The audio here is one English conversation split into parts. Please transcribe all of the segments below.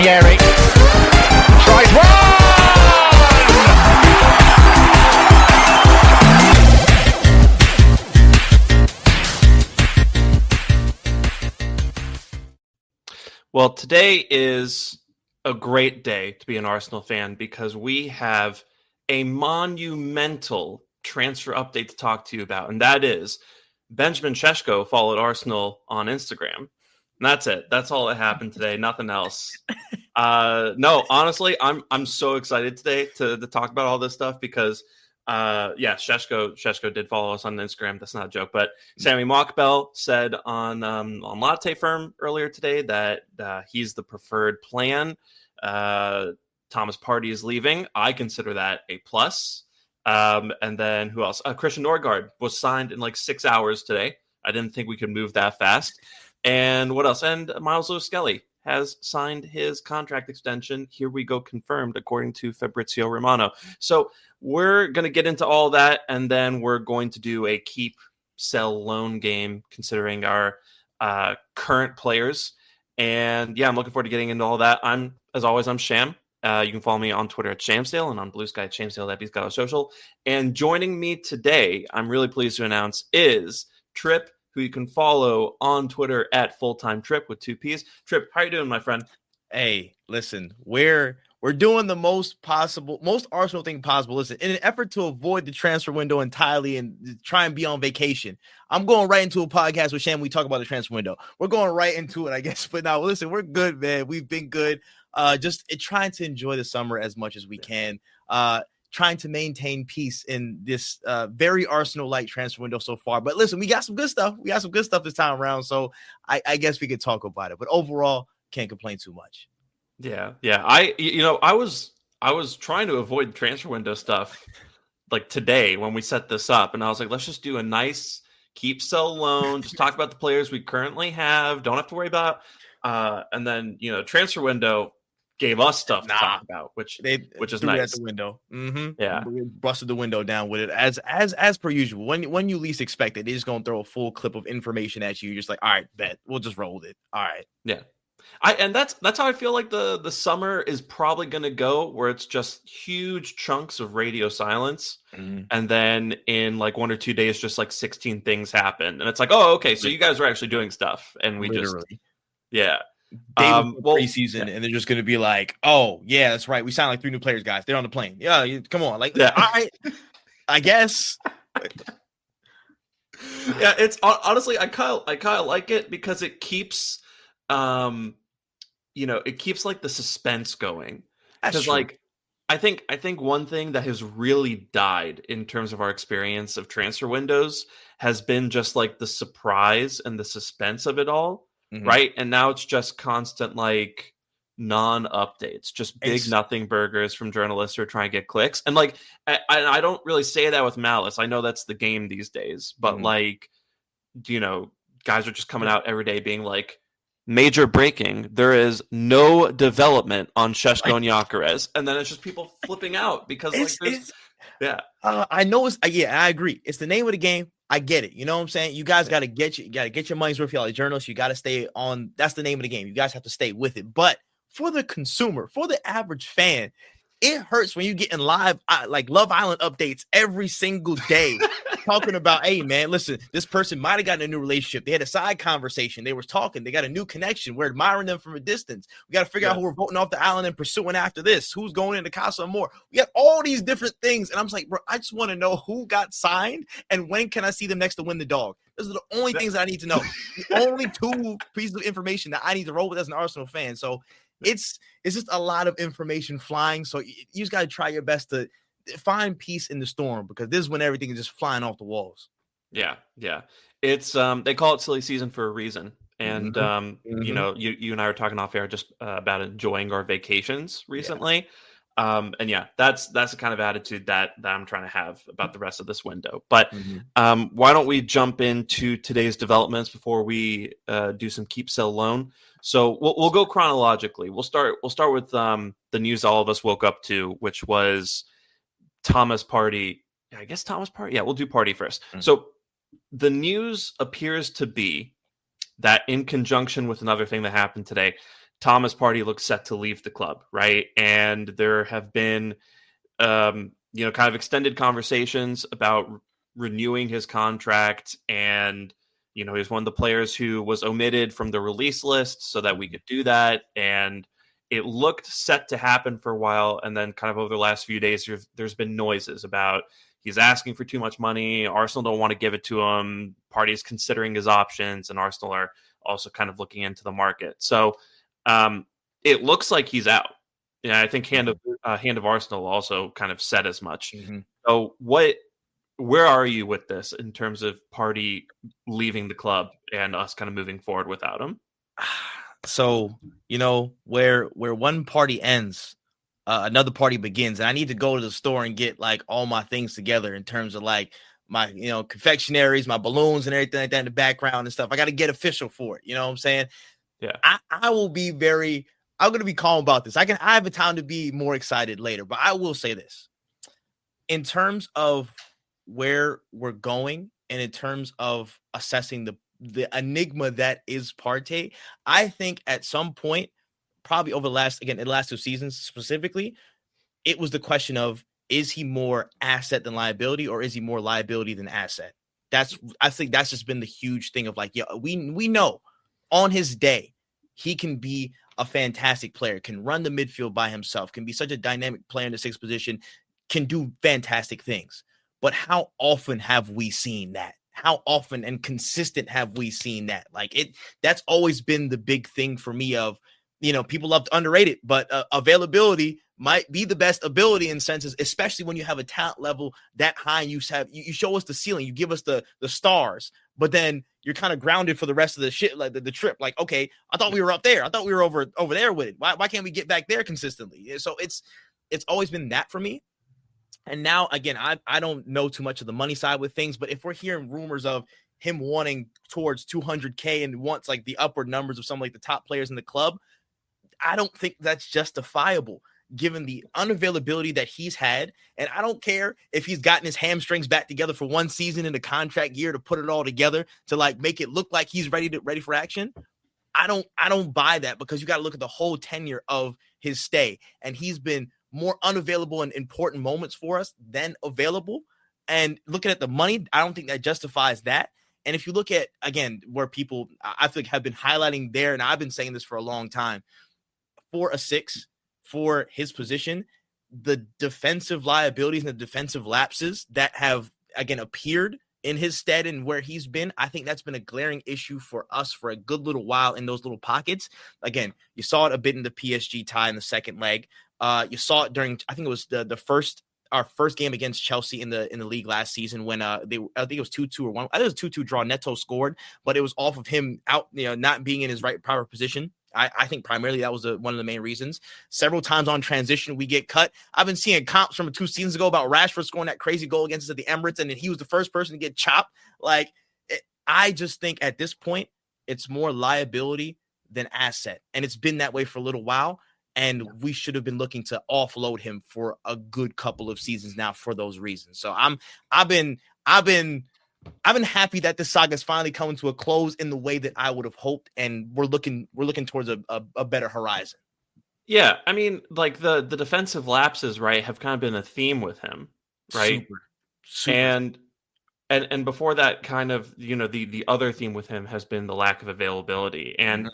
Ranieri tries one! Well, today is a great day to be an Arsenal fan because we have a monumental transfer update to talk to you about, and that is Benjamin Šeško followed Arsenal on Instagram. And that's it. That's all that happened today. Nothing else. No, honestly, I'm so excited today to talk about all this stuff because Šeško did follow us on Instagram. That's not a joke, but Sammy Mockbell said on Latte Firm earlier today that he's the preferred plan. Thomas Partey is leaving. I consider that a plus. And then who else? Christian Norgaard was signed in like 6 hours today. I didn't think we could move that fast. And what else? And Miles Lewis-Skelly has signed his contract extension. Here we go, confirmed, according to Fabrizio Romano. So we're going to get into all that, and then we're going to do a keep, sell, loan game, considering our current players. And yeah, I'm looking forward to getting into all that. As always, I'm Sham. You can follow me on Twitter at Shamsdale and on Blue Sky at Shamsdale@BSkySocial. And joining me today, I'm really pleased to announce, is Trip, who you can follow on Twitter at Fulltime Trip with 2 P's. Trip, how you doing, my friend? Hey, listen, we're doing the most Arsenal thing possible. Listen, in an effort to avoid the transfer window entirely and try and be on vacation, I'm going right into a podcast with Sham. We talk about the transfer window. We're going right into it, I guess. But now, listen, we're good, man. We've been good. Trying to enjoy the summer as much as we can. Trying to maintain peace in this very Arsenal-like transfer window so far. But listen, we got some good stuff. We got some good stuff this time around. So I guess we could talk about it. But overall, can't complain too much. Yeah. I was trying to avoid transfer window stuff like today when we set this up, and I was like, let's just do a nice keep, sell, loan. Just talk about the players we currently have. Don't have to worry about. And then transfer window gave us stuff to talk about, which is nice. At the window. Mm-hmm. Yeah, we busted the window down with it as per usual. When you least expect it, they're just gonna throw a full clip of information at you. You're just like, all right, bet we'll just roll with it. All right, yeah. And that's how I feel like the summer is probably going to go, where it's just huge chunks of radio silence, and then in like 1 or 2 days, just like 16 things happen, and it's like, oh, okay, so you guys are actually doing stuff, and we literally. Preseason, and they're just going to be like, oh yeah, that's right, we signed like 3 new players, guys. They're on the plane. Yeah, come on, like, all right, I guess. Yeah, it's honestly, I kind of like it because it keeps. It keeps like the suspense going. Because like I think one thing that has really died in terms of our experience of transfer windows has been just like the surprise and the suspense of it all, right? And now it's just constant like non-updates, just big nothing burgers from journalists who are trying to get clicks. And like I don't really say that with malice. I know that's the game these days, but like guys are just coming out every day being like, major breaking, there is no development on Šeško and Gyökeres, and then it's just people flipping out because I know I agree. It's the name of the game. I get it. You know what I'm saying? You guys got to get your money's worth. Y'all, journalists, you got to stay on. That's the name of the game. You guys have to stay with it. But for the consumer, for the average fan, it hurts when you get in live like Love Island updates every single day talking about, hey man, listen, this person might have gotten a new relationship. They had a side conversation. They were talking. They got a new connection. We're admiring them from a distance. We got to figure out who we're voting off the island and pursuing after this. Who's going into Casa Amor? We got all these different things. And I'm just like, bro, I just want to know who got signed and when can I see them next to win the dog? Those are the only things that I need to know. The only 2 pieces of information that I need to roll with as an Arsenal fan. So it's just a lot of information flying. So you just got to try your best to find peace in the storm, because this is when everything is just flying off the walls. Yeah. It's they call it silly season for a reason. And you and I were talking off air just about enjoying our vacations recently. And yeah, that's the kind of attitude that I'm trying to have about the rest of this window. But why don't we jump into today's developments before we do some keep, sell, loan? So we'll go chronologically. We'll start with the news all of us woke up to, which was Thomas Partey. I guess Thomas Partey. Yeah, we'll do Partey first. So the news appears to be that in conjunction with another thing that happened today, Thomas Partey looks set to leave the club, right? And there have been, kind of extended conversations about renewing his contract. And, he's one of the players who was omitted from the release list so that we could do that. And it looked set to happen for a while. And then kind of over the last few days, there's been noises about he's asking for too much money. Arsenal don't want to give it to him. Partey's considering his options, and Arsenal are also kind of looking into the market. So it looks like he's out. Yeah, I think Hand of Arsenal also kind of said as much. Mm-hmm. So where are you with this in terms of Partey leaving the club and us kind of moving forward without him? So, where one party ends, another party begins. And I need to go to the store and get like all my things together in terms of like my, confectionaries, my balloons and everything like that in the background and stuff. I got to get official for it. You know what I'm saying? Yeah. I will be I'm going to be calm about this. I have a time to be more excited later, but I will say this in terms of where we're going and in terms of assessing the enigma that is Partey. I think at some point, probably over the last 2 seasons specifically, it was the question of, is he more asset than liability, or is he more liability than asset? I think that's just been the huge thing of like, yeah, we know on his day, he can be a fantastic player, can run the midfield by himself, can be such a dynamic player in the sixth position, can do fantastic things. But how often have we seen that? How often and consistent have we seen that? Like that's always been the big thing for me of, people love to underrate it, but availability might be the best ability in senses, especially when you have a talent level that high. You show us the ceiling, you give us the stars, but then you're kind of grounded for the rest of the shit, like the trip. Like, okay, I thought we were up there. I thought we were over there with it. Why can't we get back there consistently? So it's always been that for me. And now, again, I don't know too much of the money side with things, but if we're hearing rumors of him wanting towards 200K and wants like the upward numbers of some like the top players in the club, I don't think that's justifiable given the unavailability that he's had. And I don't care if he's gotten his hamstrings back together for one season in the contract year to put it all together to like make it look like he's ready for action. I don't buy that, because you got to look at the whole tenure of his stay, and he's been more unavailable in important moments for us than available. And looking at the money, I don't think that justifies that. And if you look at, again, where people I feel like have been highlighting there, and I've been saying this for a long time, for a 6 for his position, the defensive liabilities and the defensive lapses that have, again, appeared in his stead and where he's been, I think that's been a glaring issue for us for a good little while in those little pockets. Again, you saw it a bit in the PSG tie in the second leg. You saw it during, I think it was our first game against Chelsea in the league last season when I think it was 2-2 or 1. I think it was 2-2 draw. Neto scored, but it was off of him out, not being in his proper position. I think primarily that was one of the main reasons. Several times on transition, we get cut. I've been seeing comps from 2 seasons ago about Rashford scoring that crazy goal against us at the Emirates, and then he was the first person to get chopped. Like, I just think at this point, it's more liability than asset. And it's been that way for a little while. And we should have been looking to offload him for a good couple of seasons now for those reasons. So I've been happy that this saga is finally coming to a close in the way that I would have hoped, and we're looking towards a better horizon. Yeah, I mean, like the defensive lapses, right, have kind of been a theme with him, right? Super. And before that, kind of, the other theme with him has been the lack of availability, and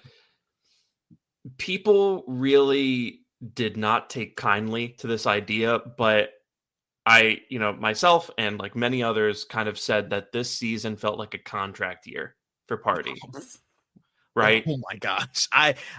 people really did not take kindly to this idea, but I, myself and like many others kind of said that this season felt like a contract year for Partey. Right? Oh my gosh.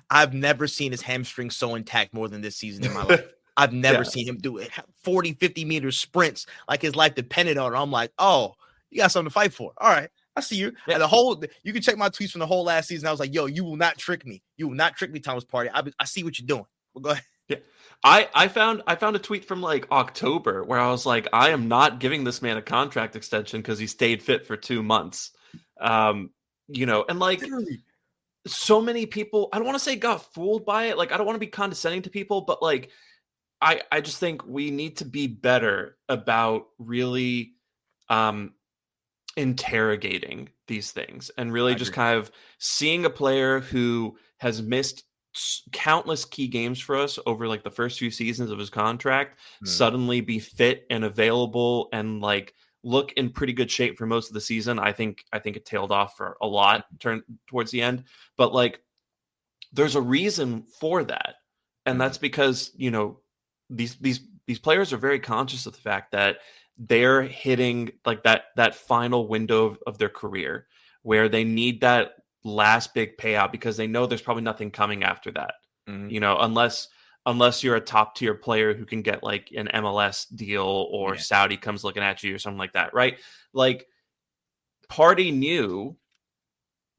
I've never seen his hamstring so intact more than this season in my life. I've never seen him do it. 40, 50 meter sprints like his life depended on it. I'm like, oh, you got something to fight for. All right. I see you. Yeah. And you can check my tweets from the whole last season. I was like, yo, you will not trick me. You will not trick me, Thomas Partey. I see what you're doing. Well, go ahead. Yeah. I found a tweet from like October where I was like, I am not giving this man a contract extension because he stayed fit for 2 months. And like so many people, I don't want to say got fooled by it. Like, I don't want to be condescending to people, but like, I just think we need to be better about really interrogating these things and really just kind of seeing a player who has missed countless key games for us over like the first few seasons of his contract suddenly be fit and available and like look in pretty good shape for most of the season. I think it tailed off for a lot towards the end, but like there's a reason for that. And that's because, you know, these players are very conscious of the fact that they're hitting like that final window of their career where they need that last big payout because they know there's probably nothing coming after that. You know, unless you're a top tier player who can get like an MLS deal or Saudi comes looking at you or something like that, right? Like Partey knew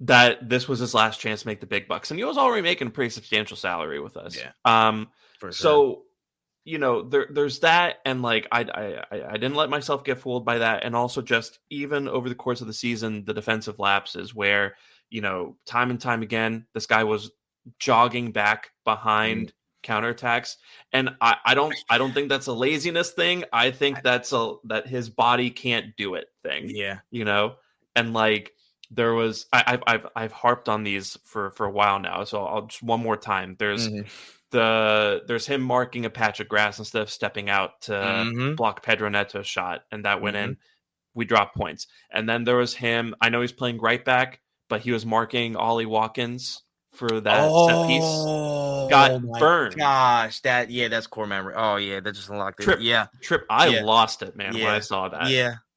that this was his last chance to make the big bucks, and he was already making a pretty substantial salary with us. For sure. So you know, there's that, and like I didn't let myself get fooled by that, and also just even over the course of the season, the defensive lapses where, you know, time and time again, this guy was jogging back behind counterattacks, and I don't think that's a laziness thing. I think that's that his body can't do it thing. Yeah, you know, and like there was I've harped on these for a while now, so I'll just one more time. There's him marking a patch of grass instead of stepping out to block Pedro Neto's shot, and that went in. We dropped points. And then there was him. I know he's playing right back, but he was marking Ollie Watkins for that set piece. Got burned. Gosh, that's core memory. Oh yeah, that just unlocked it. Trip. I lost it, man, when I saw that.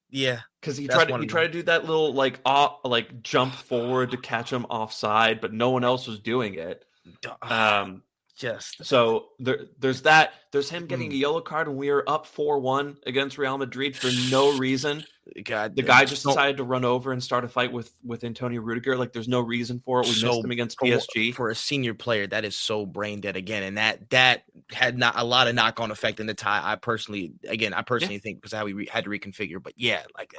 Yeah. Because he tried to do that little like jump forward to catch him offside, but no one else was doing it. So there's that. There's him getting a yellow card when we were up 4-1 against Real Madrid for no reason. The guy just decided to run over and start a fight with Antonio Rudiger. Like there's no reason for it. We missed him against PSG. For a senior player, that is so brain dead again, and that had not a lot of knock on effect in the tie. I personally think because how we had to reconfigure. But yeah, like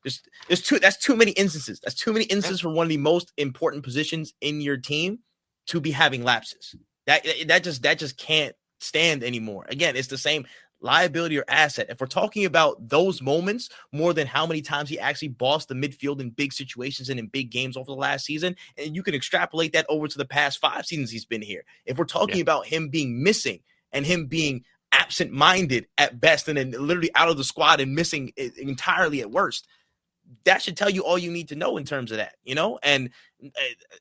that's too many instances. That's too many instances for one of the most important positions in your team to be having lapses. That just can't stand anymore. Again, it's the same liability or asset. If we're talking about those moments more than how many times he actually bossed the midfield in big situations and in big games over the last season, and you can extrapolate that over to the past 5 seasons he's been here. If we're talking about him being missing and him being absent-minded at best and then literally out of the squad and missing entirely at worst, that should tell you all you need to know in terms of that, you know? And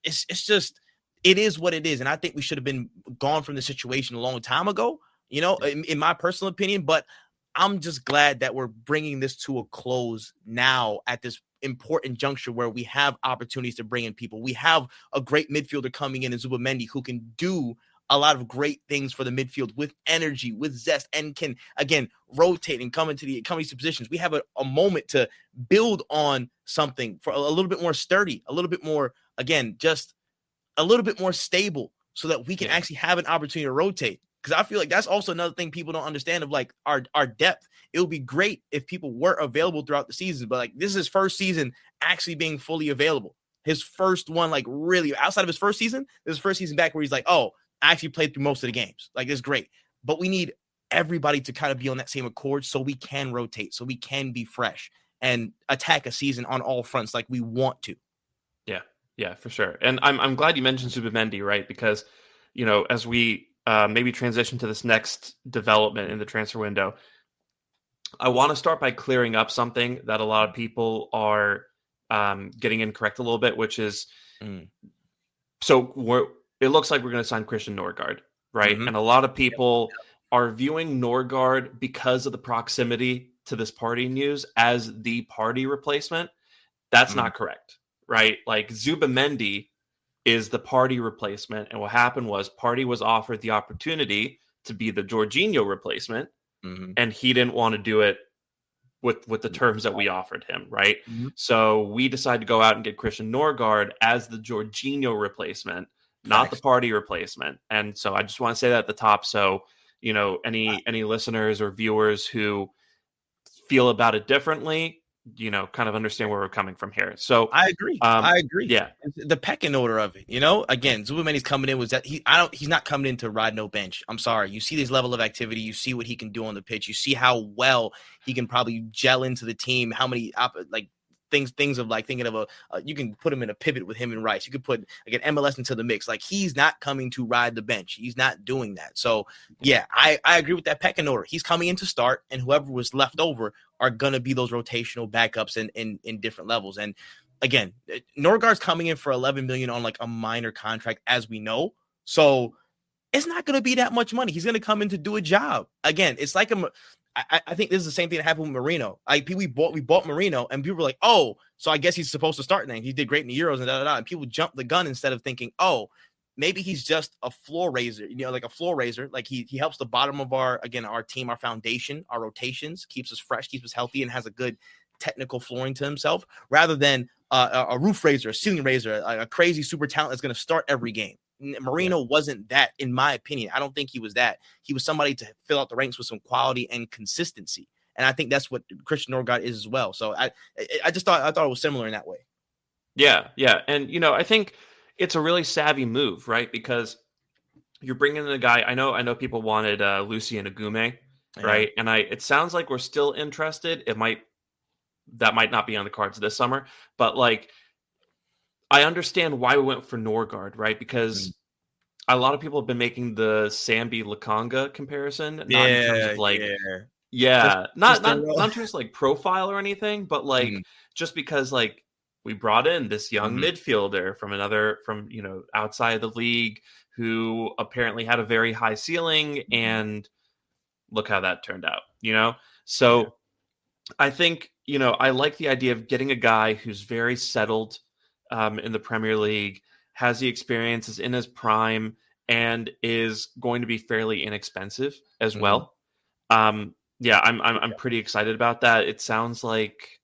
it's just... it is what it is, and I think we should have been gone from the situation a long time ago, you know, in my personal opinion. But I'm just glad that we're bringing this to a close now at this important juncture where we have opportunities to bring in people. We have a great midfielder coming in Zubimendi who can do a lot of great things for the midfield with energy, with zest, and can, again, rotate and come into positions. We have a moment to build on something for a little bit more sturdy, a little bit more, again, just a little bit more stable so that we can actually have an opportunity to rotate. Because I feel like that's also another thing people don't understand of like our depth. It would be great if people were available throughout the season, but like this is his first season actually being fully available. His first one, like really outside of his first season, this is his first season back where he's like, oh, I actually played through most of the games. Like it's great. But we need everybody to kind of be on that same accord so we can rotate, so we can be fresh and attack a season on all fronts like we want to. Yeah, for sure. And I'm glad you mentioned Zubimendi, right? Because, you know, as we maybe transition to this next development in the transfer window, I want to start by clearing up something that a lot of people are getting incorrect a little bit, which is, so it looks like we're going to sign Christian Norgaard, right? And a lot of people are viewing Norgaard because of the proximity to this Partey news as the Partey replacement. That's not correct. Right, like Zubimendi is the Partey replacement, and what happened was Partey was offered the opportunity to be the Jorginho replacement, and he didn't want to do it with the terms that we offered him. Right, so we decided to go out and get Christian Norgaard as the Jorginho replacement, not the Partey replacement. And so I just want to say that at the top, so you know any listeners or viewers who feel about it differently, you know, kind of understand where we're coming from here. So I agree. Yeah. The pecking order of it, you know, again, Zubimendi's coming in was that he's not coming in to ride no bench. I'm sorry. You see this level of activity. You see what he can do on the pitch. You see how well he can probably gel into the team, how many things of like thinking of you can put him in a pivot with him and Rice. You could put like an MLS into the mix. Like he's not coming to ride the bench. He's not doing that. So yeah, I agree with that pecking order. He's coming in to start, and whoever was left over are gonna be those rotational backups in different levels. And again, Norgaard's coming in for $11 million on like a minor contract, as we know. So it's not going to be that much money. He's going to come in to do a job. Again, it's like I think this is the same thing that happened with Marino. Like we bought Marino, and people were like, "Oh, so I guess he's supposed to start now. He did great in the Euros and da da da." And people jumped the gun instead of thinking, "Oh, maybe he's just a floor raiser. Like a floor raiser. Like he helps the bottom of our team, our foundation, our rotations, keeps us fresh, keeps us healthy, and has a good technical flooring to himself, rather than a roof raiser, a ceiling raiser, a crazy super talent that's going to start every game." Marino wasn't that, in my opinion. I don't think he was that. He was somebody to fill out the ranks with some quality and consistency, and I think that's what Christian Norgaard is as well. So I thought it was similar in that way. Yeah, and I think it's a really savvy move, right? Because you're bringing in a guy. I know people wanted Lucien Agume, right? And it sounds like we're still interested. That might not be on the cards this summer, but like, I understand why we went for Norgaard, right? Because a lot of people have been making the Sambi Lakanga comparison, not in terms of like, not just like profile or anything, but like just because like we brought in this young midfielder from outside the league who apparently had a very high ceiling, and look how that turned out, So I think I like the idea of getting a guy who's very settled in the Premier League, has the experience, is in his prime, and is going to be fairly inexpensive as well. I'm pretty excited about that. It sounds like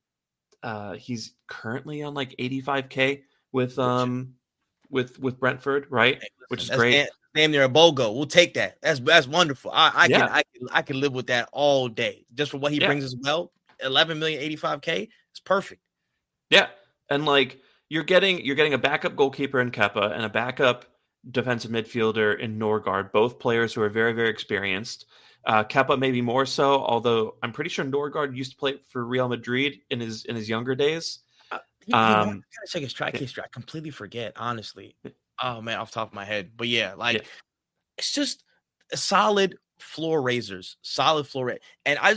he's currently on like 85K with Brentford, right? Which is great. Damn near a BOGO. We'll take that. That's wonderful. I can live with that all day just for what he brings as well. 11 million, 85K. It's perfect. Yeah, and like. You're getting a backup goalkeeper in Kepa and a backup defensive midfielder in Norgaard, both players who are very, very experienced. Kepa maybe more so, although I'm pretty sure Norgaard used to play for Real Madrid in his younger days. I gotta check his track history. I completely forget, honestly. Oh man, off the top of my head. But it's just a solid floor raisers, and I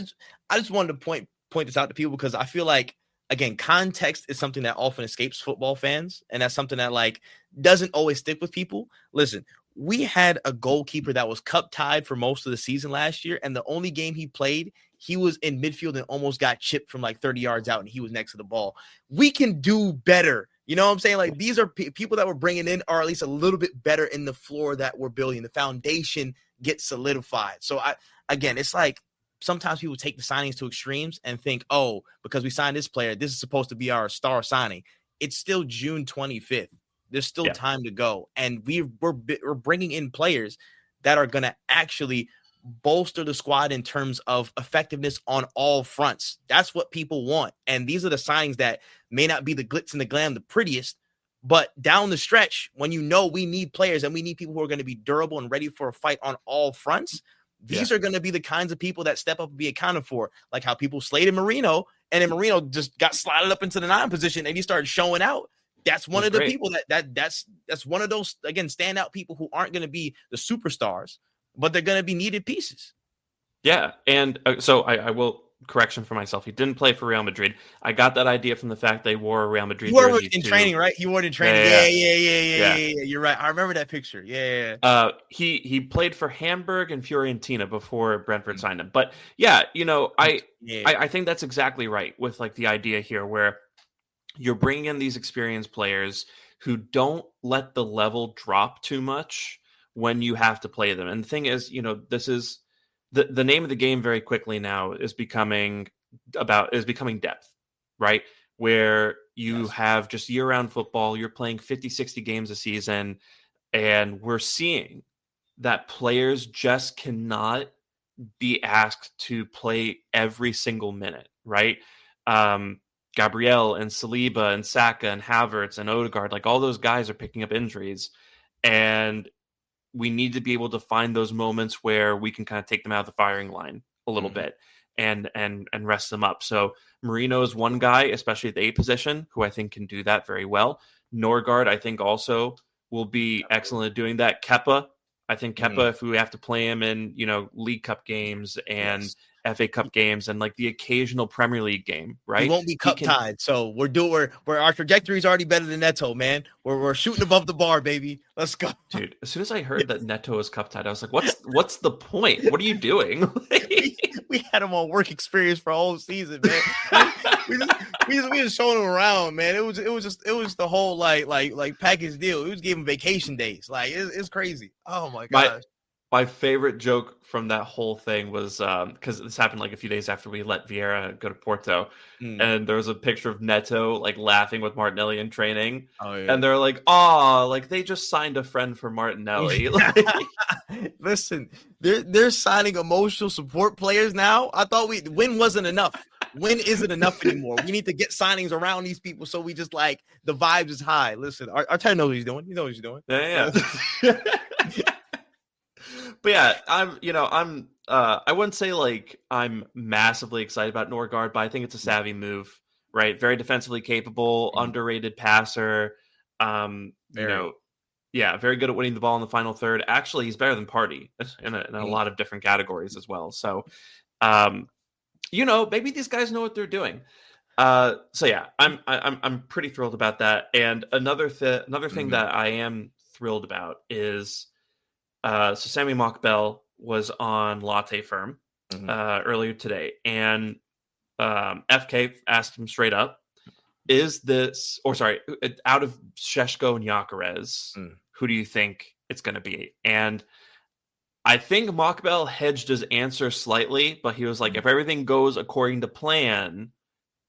just wanted to point this out to people because I feel like, again, context is something that often escapes football fans, and that's something that like doesn't always stick with people. Listen, we had a goalkeeper that was cup tied for most of the season last year, and the only game he played, he was in midfield and almost got chipped from like 30 yards out, and he was next to the ball. We can do better. You know what I'm saying? Like, these are people that we're bringing in are at least a little bit better in the floor that we're building. The foundation gets solidified. So it's like, sometimes people take the signings to extremes and think, oh, because we signed this player, this is supposed to be our star signing. It's still June 25th. There's still time to go. And we're bringing in players that are going to actually bolster the squad in terms of effectiveness on all fronts. That's what people want. And these are the signings that may not be the glitz and the glam, the prettiest, but down the stretch, when we need players and we need people who are going to be durable and ready for a fight on all fronts, these are going to be the kinds of people that step up and be accounted for, like how people slated Marino, and then Marino just got slotted up into the 9 position and he started showing out. That's one of the people that's one of those, again, standout people who aren't going to be the superstars, but they're going to be needed pieces. Yeah. And so I will correction for myself. He didn't play for Real Madrid. I got that idea from the fact they wore a Real Madrid jersey. You wore it in training, right? You wore it in training. Yeah. You're right. I remember that picture. Yeah. He played for Hamburg and Fiorentina before Brentford signed him. But I think that's exactly right with like the idea here where you're bringing in these experienced players who don't let the level drop too much when you have to play them. And the thing is, this is the name of the game very quickly now is becoming depth, right? Where you have just year-round football, you're playing 50, 60 games a season, and we're seeing that players just cannot be asked to play every single minute, right? Gabriel and Saliba and Saka and Havertz and Odegaard, like all those guys are picking up injuries, and we need to be able to find those moments where we can kind of take them out of the firing line a little bit. and rest them up. So Marino is one guy, especially at the 8 position, who I think can do that very well. Norgaard, I think, also will be excellent at doing that. Kepa, I think if we have to play him in, League Cup games and FA Cup games and like the occasional Premier League game, right? He won't be cup tied. So we're our trajectory is already better than Neto, man. We're shooting above the bar, baby. Let's go. Dude, as soon as I heard that Neto is cup tied, I was like, what's the point? What are you doing? we had him on work experience for a whole season, man. we just showing him around, man. It was the whole like package deal. We was giving vacation days. Like it's crazy. Oh my gosh. My favorite joke from that whole thing was because this happened like a few days after we let Vieira go to Porto, and there was a picture of Neto like laughing with Martinelli in training, and they're like, "Oh, like they just signed a friend for Martinelli." Listen, they're signing emotional support players now. I thought win wasn't enough. Win isn't enough anymore. We need to get signings around these people so we just like the vibes is high. Listen, Arteta knows what he's doing. He knows what he's doing. Yeah. But yeah, I wouldn't say like I'm massively excited about Norgaard, but I think it's a savvy move, right? Very defensively capable, underrated passer. Very good at winning the ball in the final third. Actually, he's better than Partey in a lot of different categories as well. So, maybe these guys know what they're doing. So yeah, I'm pretty thrilled about that. And another thing that I am thrilled about is. So Sammy Mockbell was on Latte Firm earlier today, and FK asked him straight up, out of Šeško and Gyökeres, who do you think it's going to be? And I think Mockbell hedged his answer slightly, but he was like, if everything goes according to plan,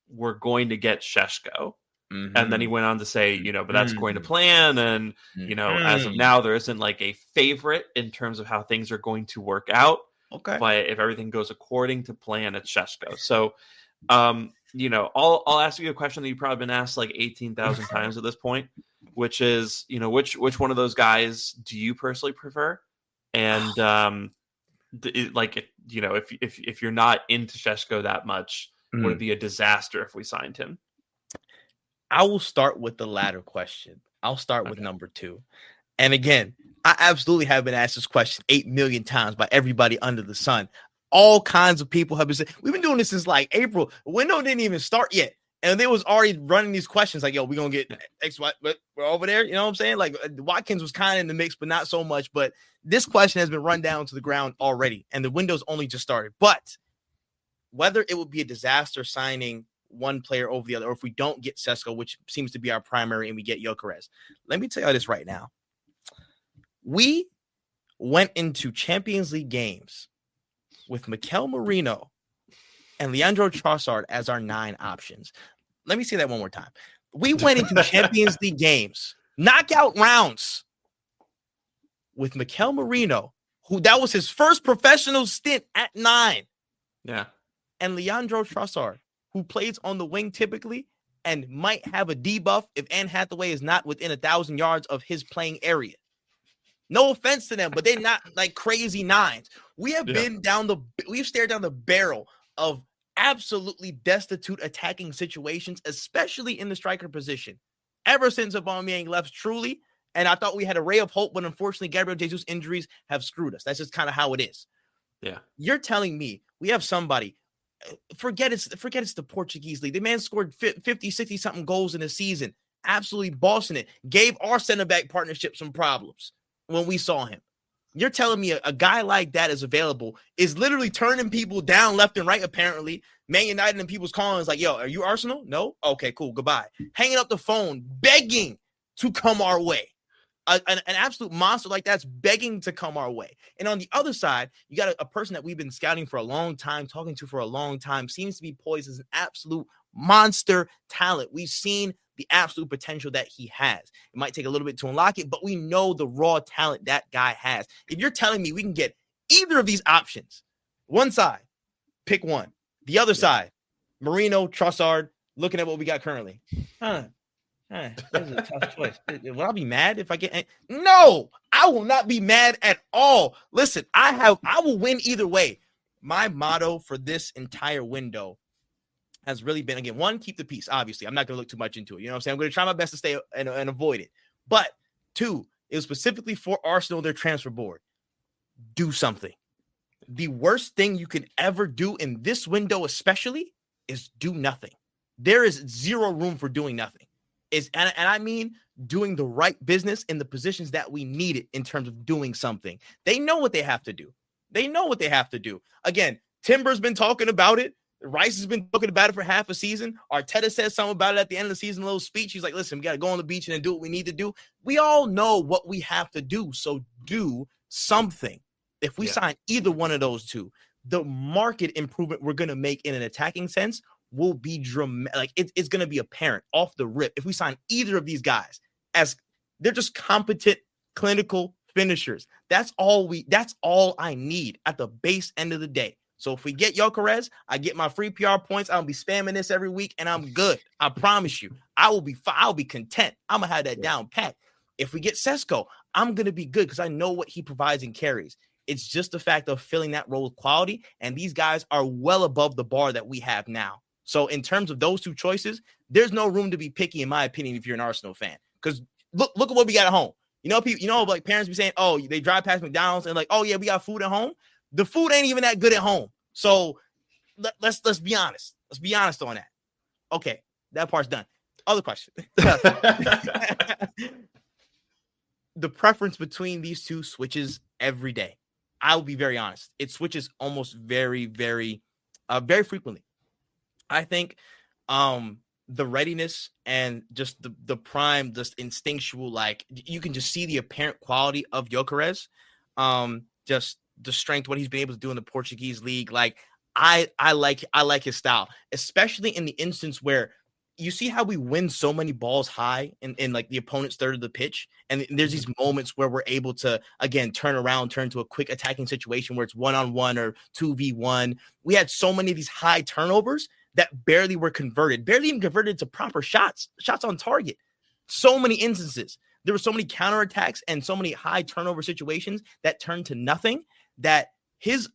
we're going to get Šeško. And then he went on to say, but that's according to plan. And, as of now, there isn't like a favorite in terms of how things are going to work out. Okay. But if everything goes according to plan, it's Šeško. So, I'll ask you a question that you've probably been asked like 18,000 times at this point, which is, which one of those guys do you personally prefer? And, if you're not into Šeško that much, would it be a disaster if we signed him? I will start with the latter question. I'll start with number 2. And again, I absolutely have been asked this question 8 million times by everybody under the sun. All kinds of people have been saying, we've been doing this since like April. The window didn't even start yet. And they was already running these questions like, yo, we're going to get X, Y, but we're over there. You know what I'm saying? Like Watkins was kind of in the mix, but not so much. But this question has been run down to the ground already. And the window's only just started. But whether it would be a disaster signing one player over the other, or if we don't get Šeško, which seems to be our primary, and we get Gyökeres. Let me tell you this right now. We went into Champions League games with Mikel Merino and Leandro Trossard as our 9 options. Let me say that one more time. We went into Champions League games, knockout rounds, with Mikel Merino, who that was his first professional stint at 9. Yeah. And Leandro Trossard, who plays on the wing typically and might have a debuff if Anne Hathaway is not within 1,000 yards of his playing area. No offense to them, but they're not like crazy 9s. We have we've stared down the barrel of absolutely destitute attacking situations, especially in the striker position, ever since Aubameyang left truly. And I thought we had a ray of hope, but unfortunately, Gabriel Jesus injuries have screwed us. That's just kind of how it is. Yeah. You're telling me we have somebody. Forget it's the Portuguese league. The man scored 50, 60 something goals in a season. Absolutely bossing it. Gave our center back partnership some problems when we saw him. You're telling me a guy like that is available, is literally turning people down left and right, apparently. Man United and people's calling is like, yo, are you Arsenal? No? Okay, cool. Goodbye. Hanging up the phone, begging to come our way. An absolute monster like that's begging to come our way. And on the other side, you got a person that we've been scouting for a long time, talking to for a long time, seems to be poised as an absolute monster talent. We've seen the absolute potential that he has. It might take a little bit to unlock it, but we know the raw talent that guy has. If you're telling me we can get either of these options, one side, pick one. The other side, Marino, Trossard, looking at what we got currently. This is a tough choice. Will I be mad if I get? No, I will not be mad at all. Listen, I will win either way. my motto for this entire window has really been, again, one, keep the peace. Obviously, I'm not going to look too much into it. You know what I'm saying? I'm going to try my best to stay and avoid it. But two, it was specifically for Arsenal, their transfer board. Do something. The worst thing you can ever do in this window, especially, is do nothing. There is zero room for doing nothing. And I mean doing the right business in the positions that we need it in terms of doing something. They know what they have to do. Again, Timber's been talking about it. Rice has been talking about it for half a season. Arteta says something about it at the end of the season, a little speech. He's like, listen, we got to go on the beach and do what we need to do. We all know what we have to do, so do something. If we sign either one of those two, the market improvement we're going to make in an attacking sense will be dramatic. Like it's going to be apparent off the rip. If we sign either of these guys, as they're just competent clinical finishers, that's all I need at the base end of the day. So if we get Gyökeres, I get my free PR points. I'll be spamming this every week, and I'm good. I promise you, I'll be content. I'm gonna have that down pat. If we get Sesko, I'm gonna be good because I know what he provides and carries. It's just the fact of filling that role with quality, and these guys are well above the bar that we have now. So in terms of those two choices, there's no room to be picky, in my opinion, if you're an Arsenal fan. Because look at what we got at home. People, like parents be saying, oh, they drive past McDonald's and like, oh yeah, we got food at home. The food ain't even that good at home. So let's be honest. Let's be honest on that. Okay, that part's done. Other question. The preference between these two switches every day. I will be very honest. It switches almost very, very, very frequently. I think the readiness and just the prime, just instinctual, like you can just see the apparent quality of Gyökeres. Just the strength, what he's been able to do in the Portuguese league. Like I like his style, especially in the instance where you see how we win so many balls high in like the opponent's third of the pitch. And there's these moments where we're able to, again, turn to a quick attacking situation where it's 1-on-1 or 2v1. We had so many of these high turnovers that barely even converted to proper shots on target. So many instances. There were so many counterattacks and so many high turnover situations that turned to nothing, that his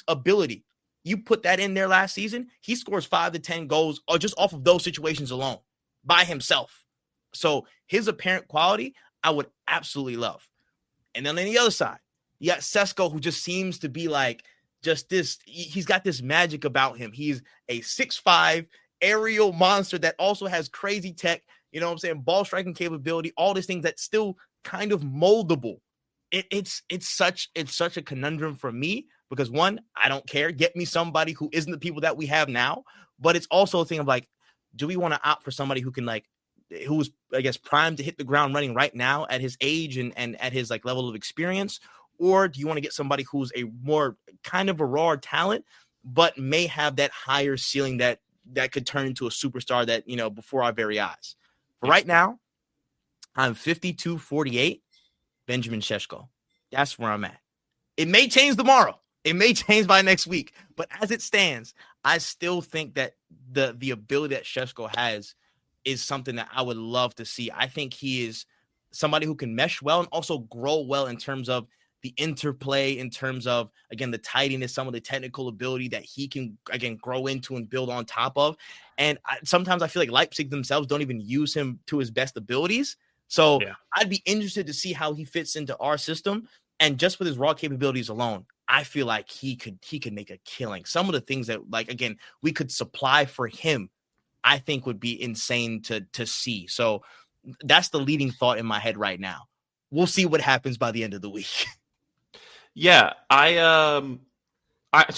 ability, you put that in there last season, he scores 5 to 10 goals or just off of those situations alone by himself. So his apparent quality, I would absolutely love. And then on the other side, you got Sesko, who just seems to be like just this. He's got this magic about him. He's a 6'5" aerial monster that also has crazy tech, you know what I'm saying, ball striking capability, all these things that's still kind of moldable. It's such a conundrum for me because, one, I don't care. Get me somebody who isn't the people that we have now. But it's also a thing of like, do we want to opt for somebody who can who's, I guess, primed to hit the ground running right now at his age and at his like level of experience? Or do you want to get somebody who's a more kind of a raw talent, but may have that higher ceiling that could turn into a superstar that, before our very eyes? For right now, I'm 52-48, Benjamin Šeško. That's where I'm at. It may change tomorrow. It may change by next week. But as it stands, I still think that the ability that Šeško has is something that I would love to see. I think he is somebody who can mesh well and also grow well in terms of the interplay, in terms of, again, the tidiness, some of the technical ability that he can, again, grow into and build on top of. And sometimes I feel like Leipzig themselves don't even use him to his best abilities. So I'd be interested to see how he fits into our system. And just with his raw capabilities alone, I feel like he could make a killing. Some of the things that, like, again, we could supply for him, I think would be insane to see. So that's the leading thought in my head right now. We'll see what happens by the end of the week. Yeah, so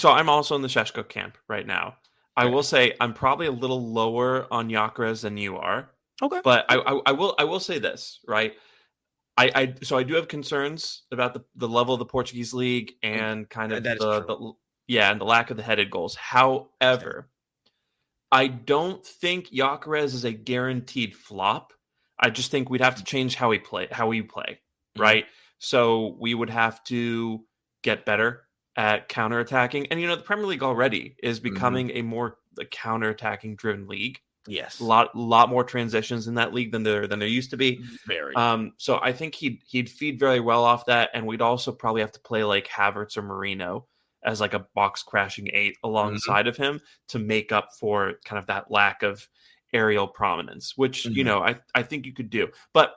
I'm also in the Šeško camp right now. I will say I'm probably a little lower on Gyökeres than you are. Okay, but I will say this, right? I do have concerns about the level of the Portuguese league and kind of and the lack of the headed goals. However, I don't think Gyökeres is a guaranteed flop. I just think we'd have to change how we play, right? So we would have to get better at counterattacking. And, the Premier League already is becoming a more counterattacking driven league. Yes. A lot more transitions in that league than there used to be. Very. So I think he'd feed very well off that. And we'd also probably have to play like Havertz or Marino as like a box crashing 8 alongside of him to make up for kind of that lack of aerial prominence, which, I think you could do. But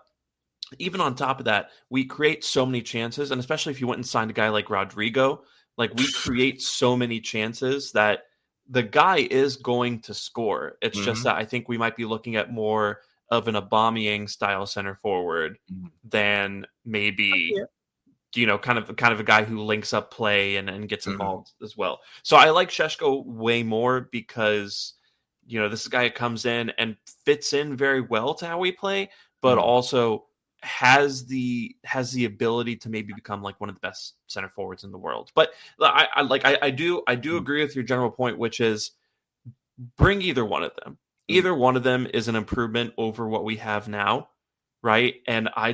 even on top of that, we create so many chances, and especially if you went and signed a guy like Rodrigo, like we create so many chances that the guy is going to score. It's just that I think we might be looking at more of an Aubameyang style center forward than maybe kind of a guy who links up play and gets involved as well. So I like Šeško way more because this is a guy who comes in and fits in very well to how we play, but also has the ability to maybe become like one of the best center forwards in the world. But I do agree with your general point, which is bring either one of them. Either one of them is an improvement over what we have now, right? And I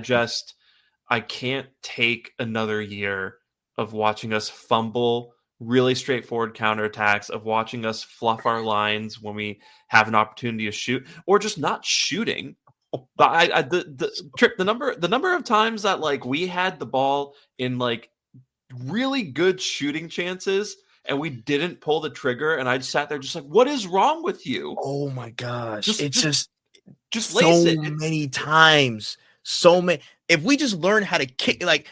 can't take another year of watching us fumble really straightforward counterattacks, of watching us fluff our lines when we have an opportunity to shoot, or just not shooting. But the number of times that like we had the ball in like really good shooting chances and we didn't pull the trigger, and I just sat there just like, what is wrong with you? Oh my gosh. Just so many times. So many. If we just learn how to kick, like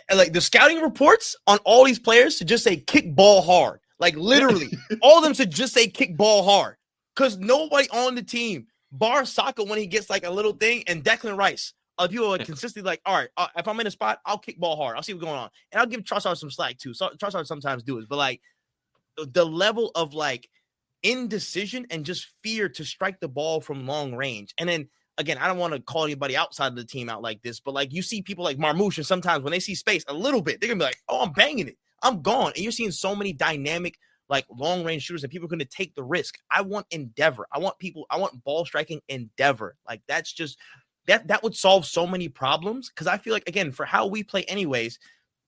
the scouting reports on all these players to just say kick ball hard. Like literally, all of them should just say kick ball hard. Because nobody on the team, bar Saka when he gets like a little thing, and Declan Rice, people are like consistently like, all right, if I'm in a spot, I'll kick ball hard. I'll see what's going on. And I'll give Trossard some slack too. So Trossard sometimes do it. But like the level of like indecision and just fear to strike the ball from long range. And then again, I don't want to call anybody outside of the team out like this, but like you see people like Marmoush, and sometimes when they see space a little bit, they're gonna be like, oh, I'm banging it. I'm gone. And you're seeing so many dynamic, like long range shooters, and people are going to take the risk. I want endeavor. I want ball striking endeavor. Like that's just that would solve so many problems. Cause I feel like, again, for how we play anyways,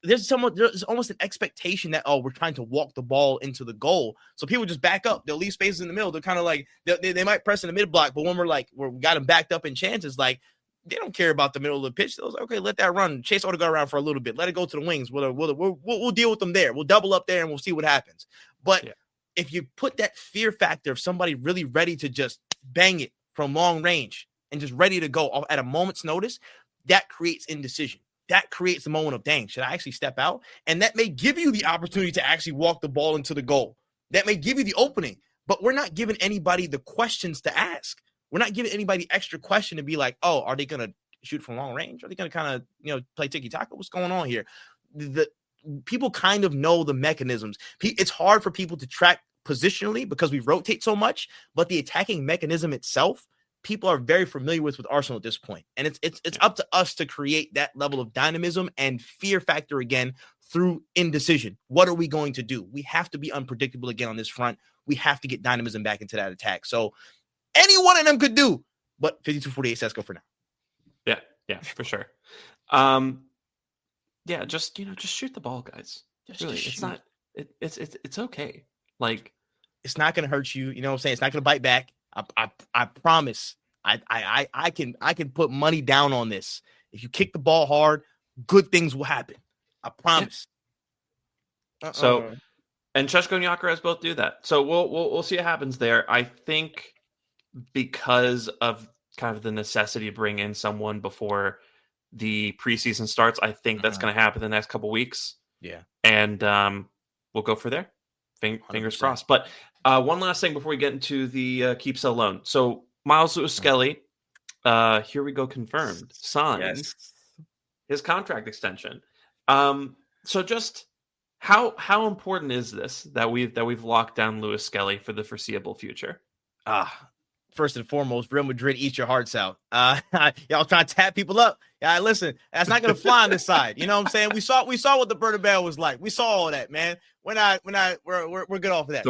there's almost an expectation that, we're trying to walk the ball into the goal. So people just back up. They'll leave spaces in the middle. They're kind of like, they might press in the mid block, but when we got them backed up in chances, like they don't care about the middle of the pitch. They're like, okay, let that run. Chase ought to go around for a little bit. Let it go to the wings. We'll deal with them there. We'll double up there and we'll see what happens. But if you put that fear factor of somebody really ready to just bang it from long range and just ready to go at a moment's notice, that creates indecision. That creates the moment of, dang, should I actually step out? And that may give you the opportunity to actually walk the ball into the goal. That may give you the opening, but we're not giving anybody the questions to ask. We're not giving anybody extra question to be like, oh, are they going to shoot from long range? Are they going to kind of, play tiki-taka? What's going on here? The people kind of know the mechanisms. It's hard for people to track positionally because we rotate so much, but the attacking mechanism itself, people are very familiar with Arsenal at this point. And it's up to us to create that level of dynamism and fear factor again through indecision. What are we going to do? We have to be unpredictable again on this front. We have to get dynamism back into that attack. So any one of them could do, but 52-48 Sesko for now. Yeah, for sure. Just shoot the ball, guys. Really, it's not. It's okay. Like, it's not going to hurt you. You know what I'm saying? It's not going to bite back. I promise. I can put money down on this. If you kick the ball hard, good things will happen. I promise. Yeah. So, and Šeško and Gyökeres both do that. So we'll see what happens there. I think because of kind of the necessity to bring in someone before the preseason starts, I think that's going to happen the next couple weeks. Yeah, and we'll go for there. Fingers 100%. Crossed. But one last thing before we get into the keep sell loan. So Miles Lewis-Skelly, here we go, confirmed, signed his contract extension. So just how important is this that we've locked down Lewis-Skelly for the foreseeable future? First and foremost, Real Madrid, eat your hearts out. Y'all trying to tap people up. Yeah, listen, that's not gonna fly on this side. You know what I'm saying? We saw what the Bernabeu was like. We saw all that, man. We're good off of that.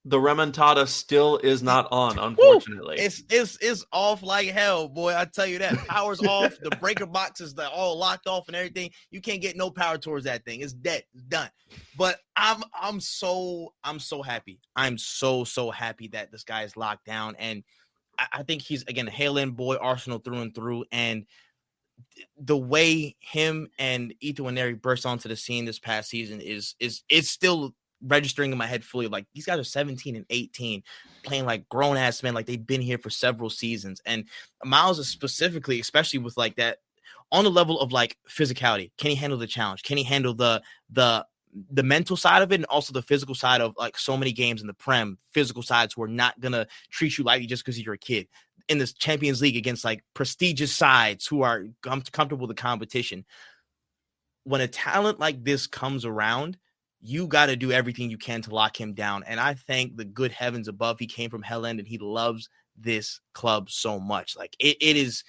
The remontada still is not on, unfortunately. It's off like hell, boy. I tell you that. Power's off. The breaker boxes are all locked off and everything. You can't get no power towards that thing. It's dead. It's done. But I'm so happy. I'm so happy that this guy is locked down. And I think he's, again, a Haaland boy, Arsenal through and through. And the way him and Ethan Waneri burst onto the scene this past season is still registering in my head fully. Like, these guys are 17 and 18 playing like grown ass men, like they've been here for several seasons. And Miles is specifically, especially with like that on the level of like physicality, can he handle the challenge? Can he handle the mental side of it, and also the physical side of like so many games in the Prem, physical sides who are not gonna treat you lightly just because you're a kid in this Champions League against like prestigious sides who are comfortable with the competition. When a talent like this comes around, you got to do everything you can to lock him down. And I thank the good heavens above he came from Hell End and he loves this club so much. Like it is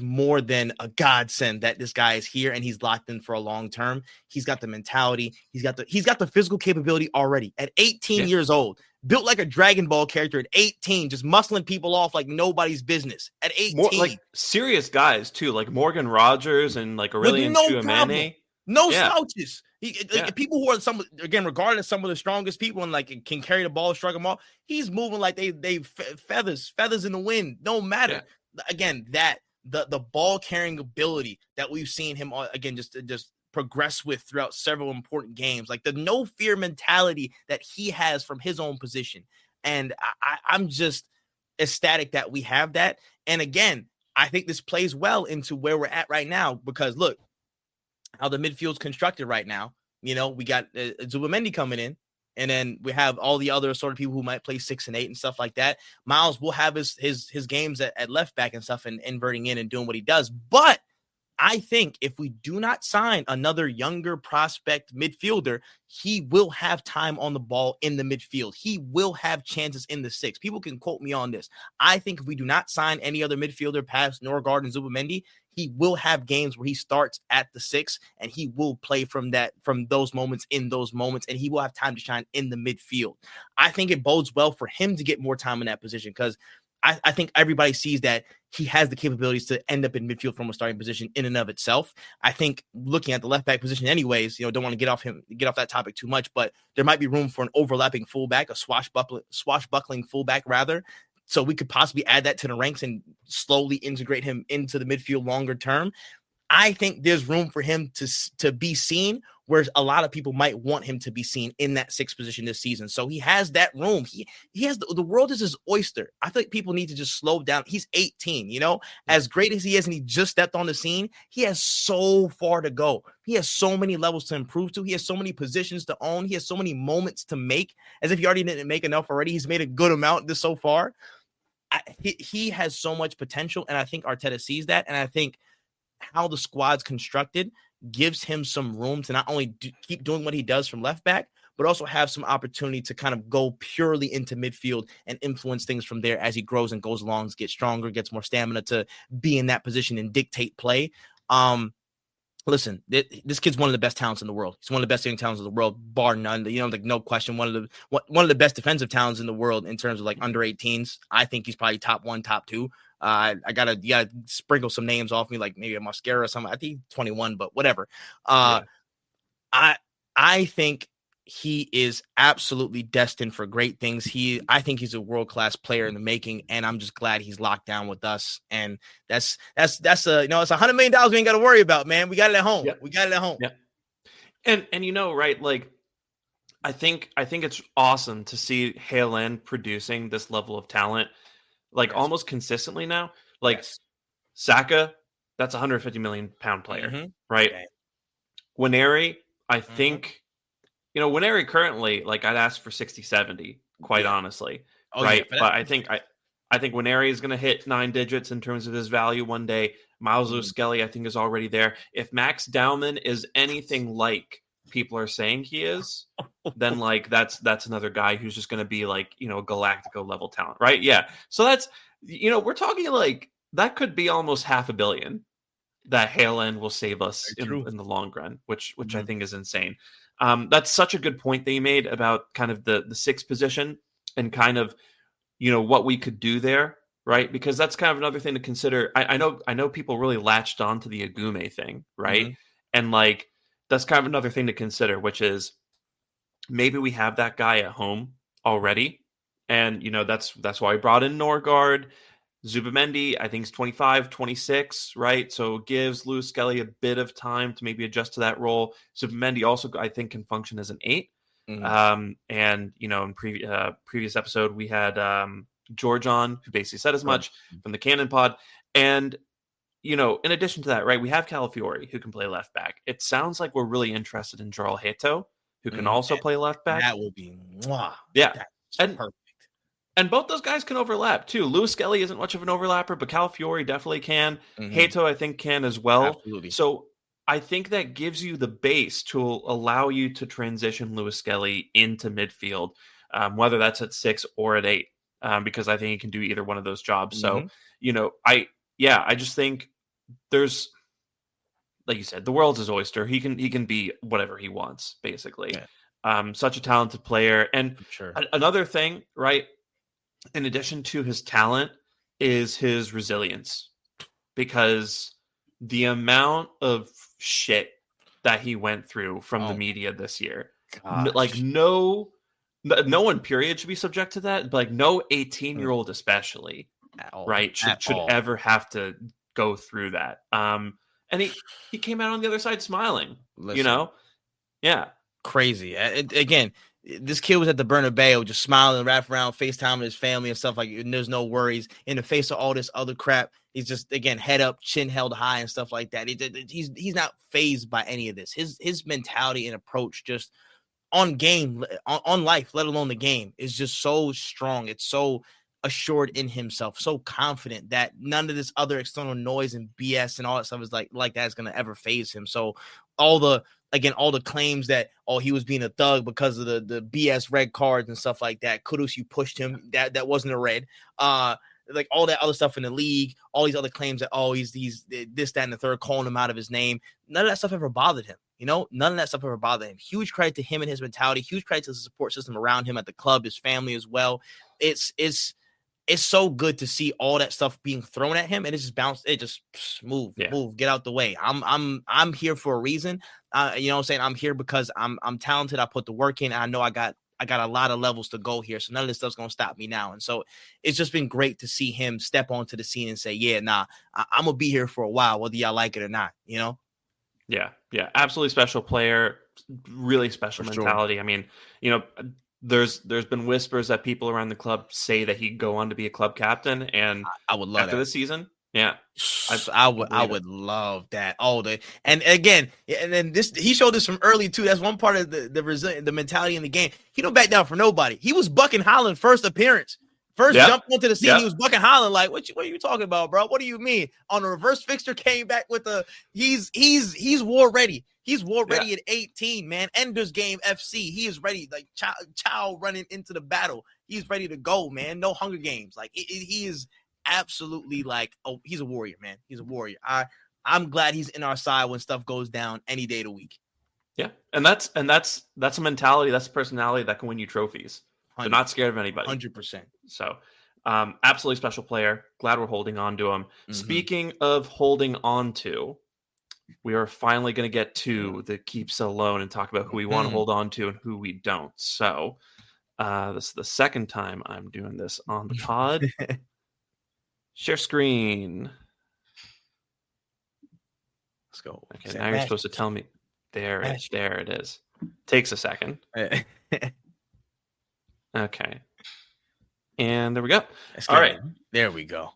more than a godsend that this guy is here and he's locked in for a long term. He's got the mentality. He's got the physical capability already at 18 years old, built like a Dragon Ball character at 18, just muscling people off like nobody's business at 18. More, like serious guys too, like Morgan Rogers and like Aurelian Tchouameni. No slouches. Like, people who are regarded as some of the strongest people and like can carry the ball, shrug them off. He's moving like they feathers in the wind. No matter. Yeah. Again, that the ball carrying ability that we've seen him again just progress with throughout several important games, like the no fear mentality that he has from his own position. And I'm just ecstatic that we have that. And again, I think this plays well into where we're at right now, because look how the midfield's constructed right now. You know, we got Zubimendi coming in, and then we have all the other sort of people who might play 6 and 8 and stuff like that. Miles will have his games at left back and stuff and inverting in and doing what he does. But I think if we do not sign another younger prospect midfielder, he will have time on the ball in the midfield. He will have chances in the 6. People can quote me on this. I think if we do not sign any other midfielder past Norgaard and Zubimendi, he will have games where he starts at the 6 and he will play from those moments, and he will have time to shine in the midfield. I think it bodes well for him to get more time in that position, because I think everybody sees that he has the capabilities to end up in midfield from a starting position in and of itself. I think looking at the left back position anyways, don't want to get off that topic too much, but there might be room for an overlapping fullback, a swashbuckling fullback rather. So we could possibly add that to the ranks and slowly integrate him into the midfield longer term. I think there's room for him to be seen, whereas a lot of people might want him to be seen in that 6th position this season. So he has that room. He has the world is his oyster. I think people need to just slow down. He's 18, as great as he is, and he just stepped on the scene. He has so far to go. He has so many levels to improve to. He has so many positions to own. He has so many moments to make. As if he already didn't make enough already. He's made a good amount this so far. He has so much potential, and I think Arteta sees that, and I think how the squad's constructed gives him some room to not only keep doing what he does from left back, but also have some opportunity to kind of go purely into midfield and influence things from there as he grows and goes along, gets stronger, gets more stamina to be in that position and dictate play. Listen, this kid's one of the best talents in the world. He's one of the best young talents in the world, bar none. Like no question, one of the best defensive talents in the world in terms of like under 18s. I think he's probably top 1, top 2. I gotta sprinkle some names off me, like maybe a Mascara or something. I think 21, but whatever. I think he is absolutely destined for great things. I think he's a world-class player in the making, and I'm just glad he's locked down with us. And that's it's $100 million we ain't got to worry about, man. We got it at home. Yep. We got it at home. Yep. And right, like I think it's awesome to see Hale End producing this level of talent, like almost consistently now. Like Saka, that's a £150 million player, right? Okay. Waneri, I think. Waneri currently, like I'd ask for 60, 70, quite honestly, right? Yeah, but I think Waneri is going to hit 9 digits in terms of his value one day. Miles Skelly, I think, is already there. If Max Dowman is anything like people are saying he is, then like that's another guy who's just going to be like, a Galactico level talent, right? Yeah. So that's, we're talking like that could be almost $500 million that Hale End will save us in the long run, which I think is insane. That's such a good point that you made about kind of the 6th position and kind of, what we could do there, right? Because that's kind of another thing to consider. I know people really latched on to the Agume thing, right? Mm-hmm. And like, that's kind of another thing to consider, which is maybe we have that guy at home already. And, that's why we brought in Norgaard. Zubimendi, I think, is 25, 26, right? So it gives Lewis Skelly a bit of time to maybe adjust to that role. Zubimendi also, I think, can function as an 8. And, in previous episode, we had George on, who basically said as much from the Cannon Pod. And, in addition to that, right, we have Calafiori, who can play left back. It sounds like we're really interested in Joel Heto, who can also play left back. That will be yeah. And perfect. And both those guys can overlap too. Lewis Skelly isn't much of an overlapper, but Calafiori definitely can. Heto, I think, can as well. Absolutely. So I think that gives you the base to allow you to transition Lewis Skelly into midfield, whether that's at 6 or at 8, because I think he can do either one of those jobs. So, I just think there's, like you said, the world's his oyster. He can be whatever he wants, basically. Yeah. Such a talented player. And another thing, right, in addition to his talent, is his resilience, because the amount of shit that he went through from the media this year, no one period should be subject to that, but like no 18-year-old especially, right, should ever have to go through that. And he came out on the other side smiling. Crazy. Again, this kid was at the Bernabeu just smiling, wrapping around, FaceTiming his family and stuff like that, and there's no worries in the face of all this other crap. He's just, again, head up, chin held high and stuff like that. He's not fazed by any of this. His mentality and approach just on game, on life, let alone the game, is just so strong. It's so assured in himself, so confident that none of this other external noise and BS and all that stuff is like that is going to ever faze him. So all the claims that, he was being a thug because of the BS red cards and stuff like that. Kudos, you pushed him. That wasn't a red. Like all that other stuff in the league, all these other claims that, he's this, that, and the third, calling him out of his name. None of that stuff ever bothered him. None of that stuff ever bothered him. Huge credit to him and his mentality. Huge credit to the support system around him at the club, his family as well. It's so good to see all that stuff being thrown at him, and it just bounced. It just move, get out the way. I'm here for a reason. You know what I'm saying? I'm here because I'm talented. I put the work in. And I know I got a lot of levels to go here. So none of this stuff's going to stop me now. And so it's just been great to see him step onto the scene and say, I'm going to be here for a while, whether y'all like it or not, Yeah. Absolutely special player, really special mentality. Sure. I mean, there's been whispers that people around the club say that he'd go on to be a club captain, and I would love after this season. Yeah, I would love that all day. And again, and then he showed this from early too. That's one part of the mentality in the game. He don't back down for nobody. He was bucking Holland first appearance. Jumped onto the scene, he was bucking Holland like, what are you talking about, bro? What do you mean? On a reverse fixture, came back with he's war ready. He's war ready at 18, man. Enders Game FC. He is ready, like child running into the battle. He's ready to go, man. No Hunger Games. Like he is absolutely he's a warrior, man. He's a warrior. I'm glad he's in our side when stuff goes down any day of the week. Yeah, and that's a mentality, that's a personality that can win you trophies. They're not scared of anybody. 100%. So, absolutely special player. Glad we're holding on to him. Speaking of holding on to, we are finally going to get to the keep, sell, loan and talk about who we want to hold on to and who we don't. So, this is the second time I'm doing this on the pod. Share screen. Let's go. Okay, now you're supposed to tell me. There it is. Takes a second. Okay. And there we go. All right. There we go.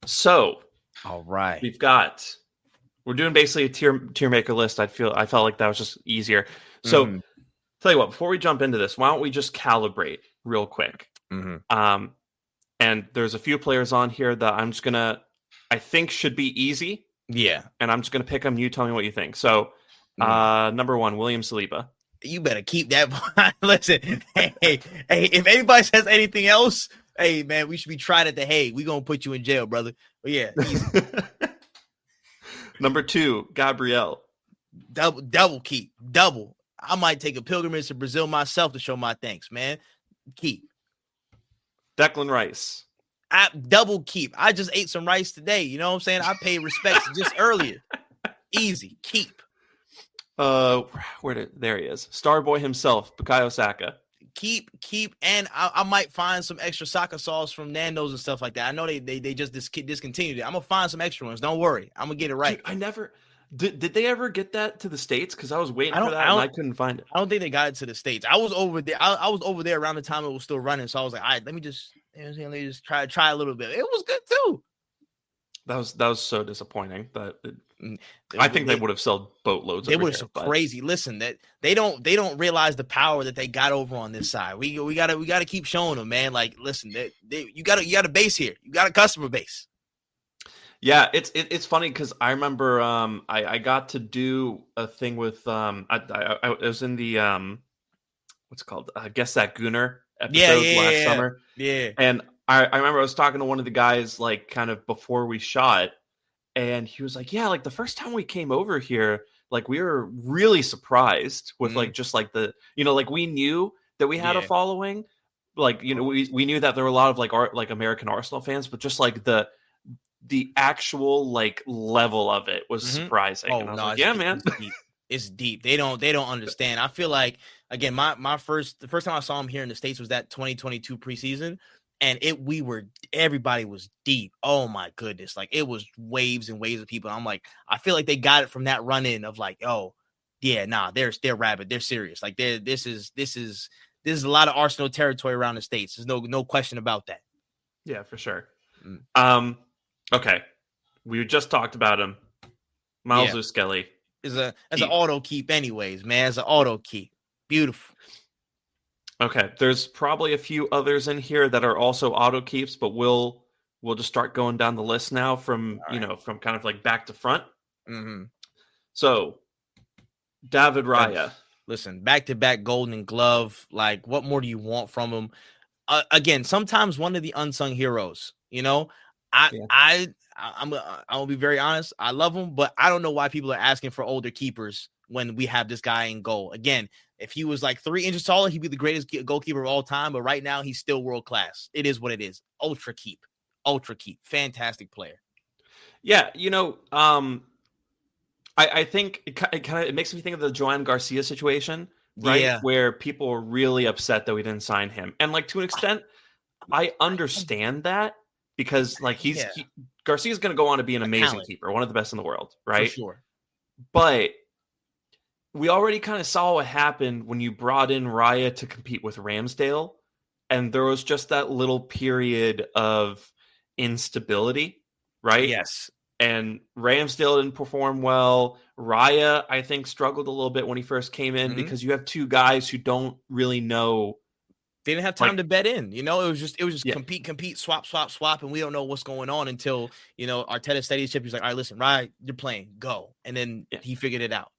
So, all right. We're doing basically a tier maker list. I felt like that was just easier. So, tell you what, before we jump into this, why don't we just calibrate real quick? And there's a few players on here that I think should be easy. Yeah. And I'm just going to pick them. You tell me what you think. So, number 1, William Saliba. You better keep that. Listen, hey, if anybody says anything else, hey, man, we should be tried at the Hague. We're going to put you in jail, brother. But yeah. Number 2, Gabriel. Double keep. Double. I might take a pilgrimage to Brazil myself to show my thanks, man. Keep. Declan Rice. Double keep. I just ate some rice today. You know what I'm saying? I paid respects just earlier. Easy. Keep. There he is. Starboy himself, Bukayo Saka. keep, and I might find some extra soccer sauce from Nando's and stuff like that. I know they just discontinued it. I'm gonna find some extra ones. Don't worry, I'm gonna get it right. Dude, I never did they ever get that to the States? Because I was waiting for that and I couldn't find it. I don't think they got it to the States. I was over there. I was over there around the time it was still running, so I was like, all right, let me just try a little bit. It was good too. That was so disappointing that I think they would have sold boatloads. They would have crazy. Listen, that they don't realize the power that they got over on this side. We gotta keep showing them, man. Like, listen, you got a base here. You got a customer base. Yeah, it's funny because I remember I got to do a thing with I was in the what's it called? Guess That Gooner episode last summer. Yeah, and I remember I was talking to one of the guys like kind of before we shot, and he was like, yeah, like the first time we came over here, like we were really surprised with like just like the, you know, like we knew that we had a following, like, you know, we knew that there were a lot of like American Arsenal fans, but just like the actual like level of it was surprising. Oh, and I was no, like, yeah, man. It's deep. They don't understand. I feel like, again, the first time I saw him here in the States was that 2022 preseason. And everybody was deep. Oh my goodness. Like, it was waves and waves of people. I'm like, I feel like they got it from that run in of like, oh yeah, nah, they're rabid. They're serious. Like this is a lot of Arsenal territory around the States. There's no question about that. Yeah, for sure. Okay. We just talked about him. Miles Skelly is an auto keep anyways, man. It's an auto keep. Beautiful. Okay, there's probably a few others in here that are also auto keeps, but we'll just start going down the list now from from kind of like back to front. So, David Raya. Listen, back-to-back Golden Glove. Like, what more do you want from him? Again, sometimes one of the unsung heroes. You know, I'll be very honest. I love him, but I don't know why people are asking for older keepers when we have this guy in goal. Again, if he was like 3 inches taller, he'd be the greatest goalkeeper of all time. But right now, he's still world class. It is what it is. Ultra keep. Fantastic player. Yeah, you know, I think it makes me think of the Joan Garcia situation, right? Yeah. Where people were really upset that we didn't sign him, and like to an extent, I understand that because like Garcia's going to go on to be an amazing keeper, one of the best in the world, right? For sure. But we already kind of saw what happened when you brought in Raya to compete with Ramsdale, and there was just that little period of instability, right? Yes. And Ramsdale didn't perform well. Raya, I think, struggled a little bit when he first came in because you have two guys who don't really know. They didn't have time to bet in. You know, it was just compete, swap, and we don't know what's going on until, you know, Arteta steadies ship. He's like, all right, listen, Raya, you're playing, go. And then he figured it out.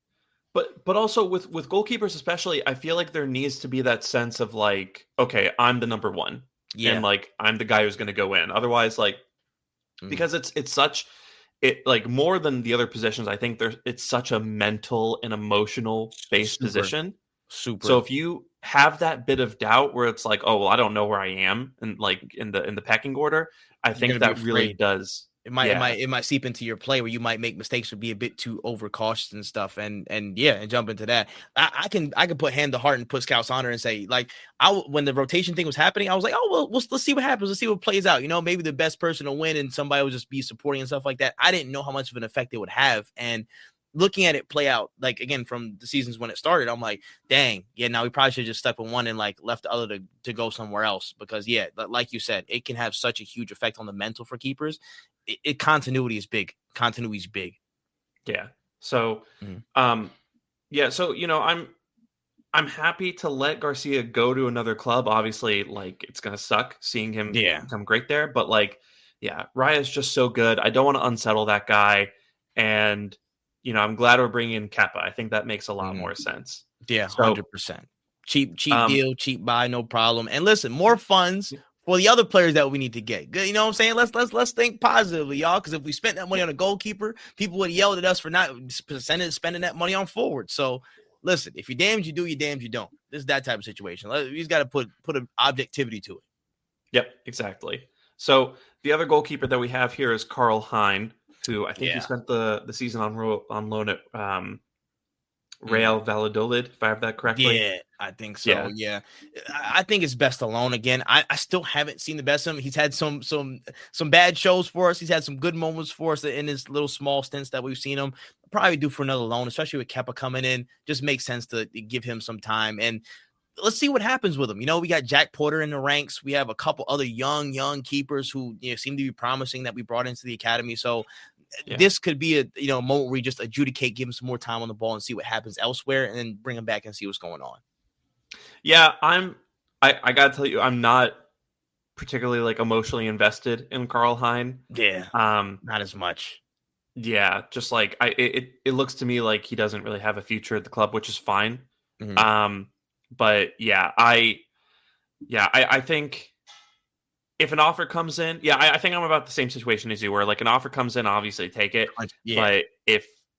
But also with goalkeepers especially, I feel like there needs to be that sense of like, okay, I'm the number one. Yeah. And like I'm the guy who's going to go in. Otherwise, like because it's such like more than the other positions, I think it's such a mental and emotional based position. Super. So if you have that bit of doubt where it's like, oh well, I don't know where I am and like in the pecking order, I think that really does. It might seep into your play where you might make mistakes or be a bit too overcautious and stuff, and jump into that. I can put hand to heart and put scouts on her and say, like, when the rotation thing was happening, I was like, oh well, let's see what happens, let's see what plays out. You know, maybe the best person to win and somebody will just be supporting and stuff like that. I didn't know how much of an effect it would have, and looking at it play out, like again from the seasons when it started, I'm like, dang, yeah, now we probably should have just stuck with one and like left the other to go somewhere else because like you said, it can have such a huge effect on the mental for keepers. Continuity is big. Yeah. So, so you know, I'm happy to let Garcia go to another club. Obviously, like it's gonna suck seeing him become great there, but like, yeah, Raya's just so good. I don't want to unsettle that guy, and you know, I'm glad we're bringing in Kepa. I think that makes a lot more sense. Yeah, 100%. Cheap deal, cheap buy, no problem. And listen, more funds for the other players that we need to get. Good, you know what I'm saying? Let's think positively, y'all. Because if we spent that money on a goalkeeper, people would have yelled at us for not spending that money on forward. So listen, if you're damned, you do. You're damned, you don't. This is that type of situation. We just got to put an objectivity to it. Yep, exactly. So the other goalkeeper that we have here is Carl Hein, who I think he spent the season on loan at Real Valladolid, if I have that correctly. Yeah, I think so. Yeah. I think it's best alone again. I still haven't seen the best of him. He's had some bad shows for us. He's had some good moments for us in his little small stints that we've seen him. Probably do for another loan, especially with Kepa coming in. Just makes sense to give him some time. And let's see what happens with him. We got Jack Porter in the ranks. We have a couple other young keepers who seem to be promising that we brought into the academy. So this could be a moment where we just adjudicate, give him some more time on the ball and see what happens elsewhere, and then bring him back and see what's going on. Yeah, I gotta tell you, I'm not particularly like emotionally invested in Karl Hein. Yeah, not as much. Yeah, just like it looks to me like he doesn't really have a future at the club, which is fine. Mm-hmm. But yeah, I think if an offer comes in, I think I'm about the same situation as you, where like an offer comes in, obviously take it. Yeah. But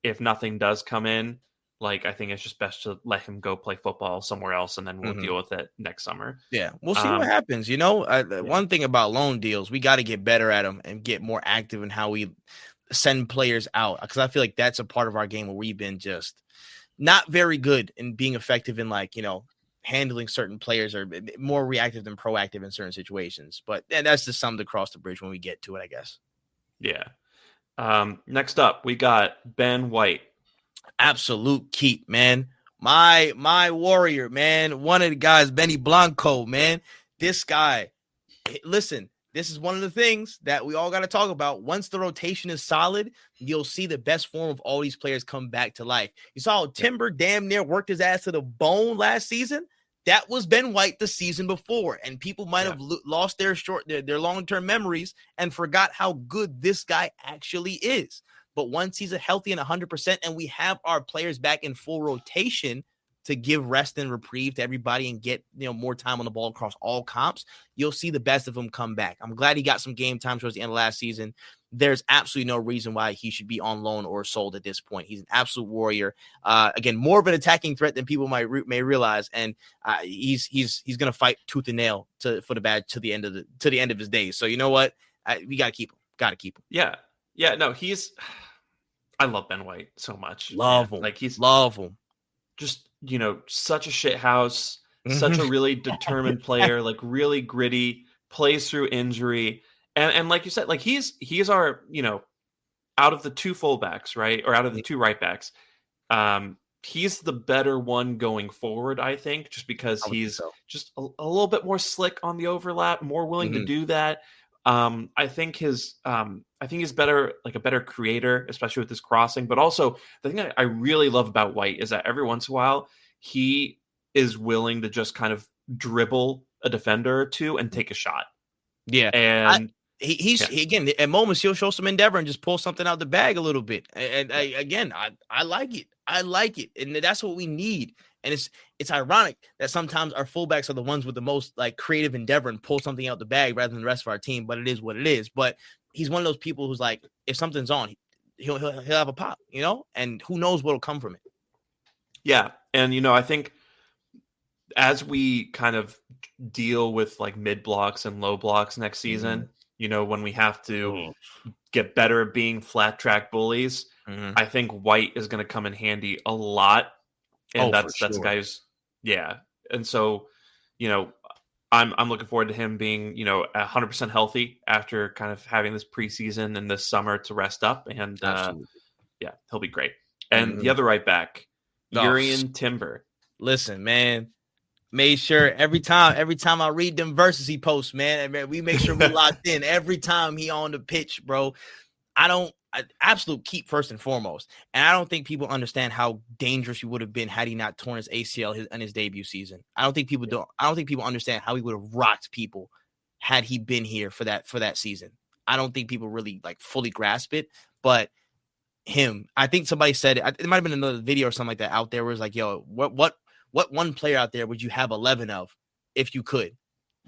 if nothing does come in, like I think it's just best to let him go play football somewhere else, and then we'll deal with it next summer. Yeah, we'll see what happens. One thing about loan deals, we got to get better at them and get more active in how we send players out, because I feel like that's a part of our game where we've been just not very good in being effective in handling certain players, or more reactive than proactive in certain situations. But that's just something to cross the bridge when we get to it, I guess. Yeah. Next up, we got Ben White. Absolute keep, man. My warrior, man. One of the guys, Benny Blanco, man. This guy, listen, this is one of the things that we all got to talk about. Once the rotation is solid, you'll see the best form of all these players come back to life. You saw Timber damn near worked his ass to the bone last season. That was Ben White the season before, and people might have lost their long-term memories and forgot how good this guy actually is. But once he's healthy and 100%, and we have our players back in full rotation to give rest and reprieve to everybody and get more time on the ball across all comps, you'll see the best of him come back. I'm glad he got some game time towards the end of last season. There's absolutely no reason why he should be on loan or sold at this point. He's an absolute warrior. Again, more of an attacking threat than people may realize, and he's going to fight tooth and nail for the badge to the end of his days. So you know what? We got to keep him. Got to keep him. Yeah. No, I love Ben White so much. Love him. Love him. Just such a shit house. Such a really determined player. Like really gritty. Plays through injury. And like you said, like he's our, out of the two fullbacks, right? Or out of the two right backs, he's the better one going forward, I think, just because he's just a little bit more slick on the overlap, more willing to do that. I think he's better, like a better creator, especially with his crossing. But also the thing I really love about White is that every once in a while he is willing to just kind of dribble a defender or two and take a shot. Yeah. And again, at moments he'll show some endeavor and just pull something out the bag a little bit. And I like it. I like it. And that's what we need. And it's ironic that sometimes our fullbacks are the ones with the most like creative endeavor and pull something out the bag rather than the rest of our team. But it is what it is. But he's one of those people who's like, if something's on, he'll have a pop, and who knows what'll come from it. Yeah. And, I think as we kind of deal with like mid blocks and low blocks next season, when we have to get better at being flat track bullies, I think White is going to come in handy a lot. And that's the guy who's, And so, I'm looking forward to him being, 100% healthy after kind of having this preseason and this summer to rest up. And he'll be great. And the other right back, Urian Timber. Listen, man, made sure every time I read them verses he posts, man, we make sure we locked in every time he on the pitch, bro. Absolute keep first and foremost. And I don't think people understand how dangerous he would have been had he not torn his ACL in his debut season. I don't think people understand how he would have rocked people had he been here for that season. I don't think people really like fully grasp it, but I think somebody said it might have been another video or something like that out there where it's like, yo, what one player out there would you have 11 of if you could?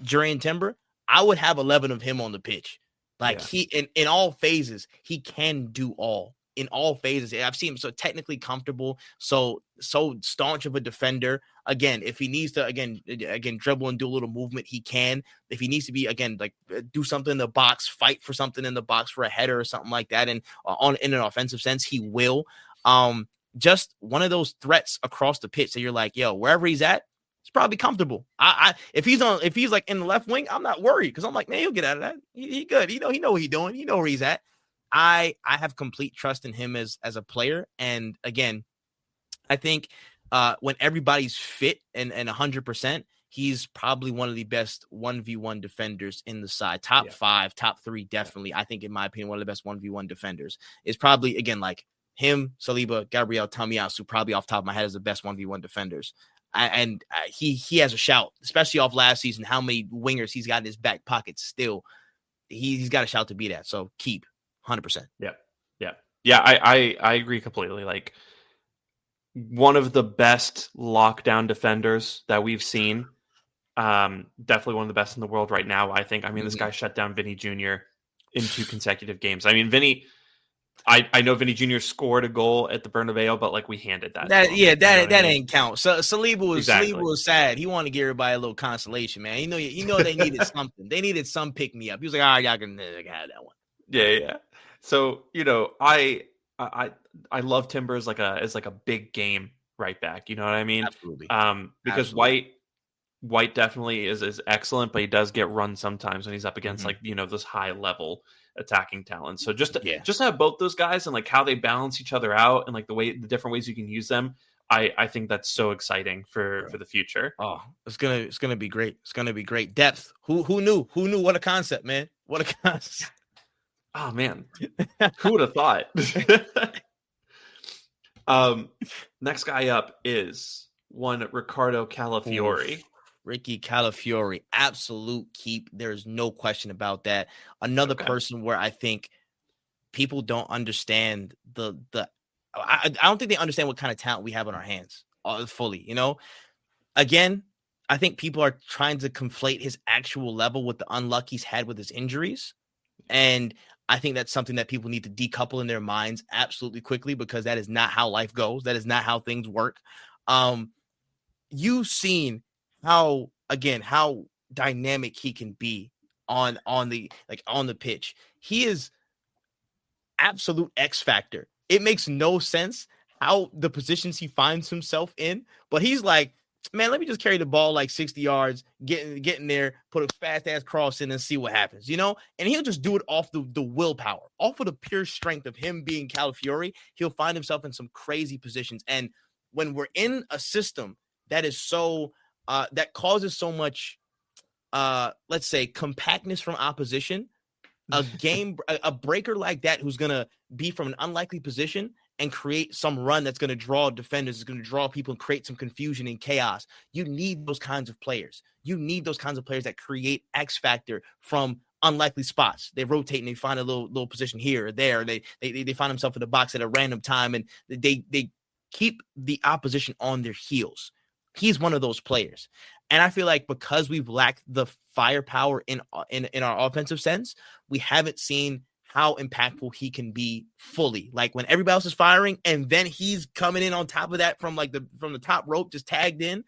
Urian Timber, I would have 11 of him on the pitch. Like he in all phases, he can do all. In all phases, I've seen him so technically comfortable, so staunch of a defender. Again, if he needs to again dribble and do a little movement, he can. If he needs to be do something in the box, fight for something in the box for a header or something like that, and in an offensive sense, he will. just one of those threats across the pitch that you're like, yo, wherever he's at, it's probably comfortable. If he's like in the left wing, I'm not worried because I'm like, man, he'll get out of that. He good. He know what he's doing. He know where he's at. I have complete trust in him as a player. And again, I think when everybody's fit and 100%, he's probably one of the best 1v1 defenders in the side. Top 5, top 3, definitely. I think, in my opinion, one of the best 1v1 defenders is probably, again, like him, Saliba, Gabriel, Tomiyasu, probably off the top of my head, is the best 1v1 defenders. He has a shout, especially off last season, how many wingers he's got in his back pocket still. He's got a shout to be that. So keep 100%. Yeah. I agree completely. Like, one of the best lockdown defenders that we've seen. Definitely one of the best in the world right now, I think. I mean, this guy shut down Vinny Jr. in 2 consecutive games. I mean, Vinny, I know Vinny Jr. scored a goal at the Bernabeu, but like we handed that. That ain't count. So Saliba was sad. He wanted to give everybody a little consolation, man. You know they needed something. They needed some pick me up. He was like, all right, y'all can have that one. Yeah. So I love Timber as like a big game right back. You know what I mean? Absolutely. Because White definitely is excellent, but he does get run sometimes when he's up against like this high level attacking talent. So just to have both those guys and like how they balance each other out and like the different ways you can use them, I think that's so exciting for the future. Oh, it's gonna be great. It's gonna be great depth. Who knew? What a concept, man! What a concept. Oh man, who would have thought? Next guy up is one Ricardo Calafiori. Ricky Calafiori, absolute keep. There's no question about that. Another person where I think people don't understand I don't think they understand what kind of talent we have on our hands fully. Again, I think people are trying to conflate his actual level with the unluck he's had with his injuries. And I think that's something that people need to decouple in their minds absolutely quickly, because that is not how life goes. That is not how things work. You've seen how dynamic he can be on the pitch. He is absolute X factor. It makes no sense how the positions he finds himself in, but he's like, man, let me just carry the ball like 60 yards, get in there, put a fast ass cross in and see what happens, and he'll just do it off the willpower, off of the pure strength of him being Calafiori. He'll find himself in some crazy positions. And when we're in a system that is so that causes so much, let's say, compactness from opposition, a breaker like that who's going to be from an unlikely position and create some run that's going to draw defenders, is going to draw people and create some confusion and chaos. You need those kinds of players. You need those kinds of players that create X factor from unlikely spots. They rotate and they find a little position here or there. They find themselves in the box at a random time, and they keep the opposition on their heels. He's one of those players. And I feel like because we've lacked the firepower in our offensive sense, we haven't seen how impactful he can be fully. Like when everybody else is firing and then he's coming in on top of that from the top rope, just tagged in,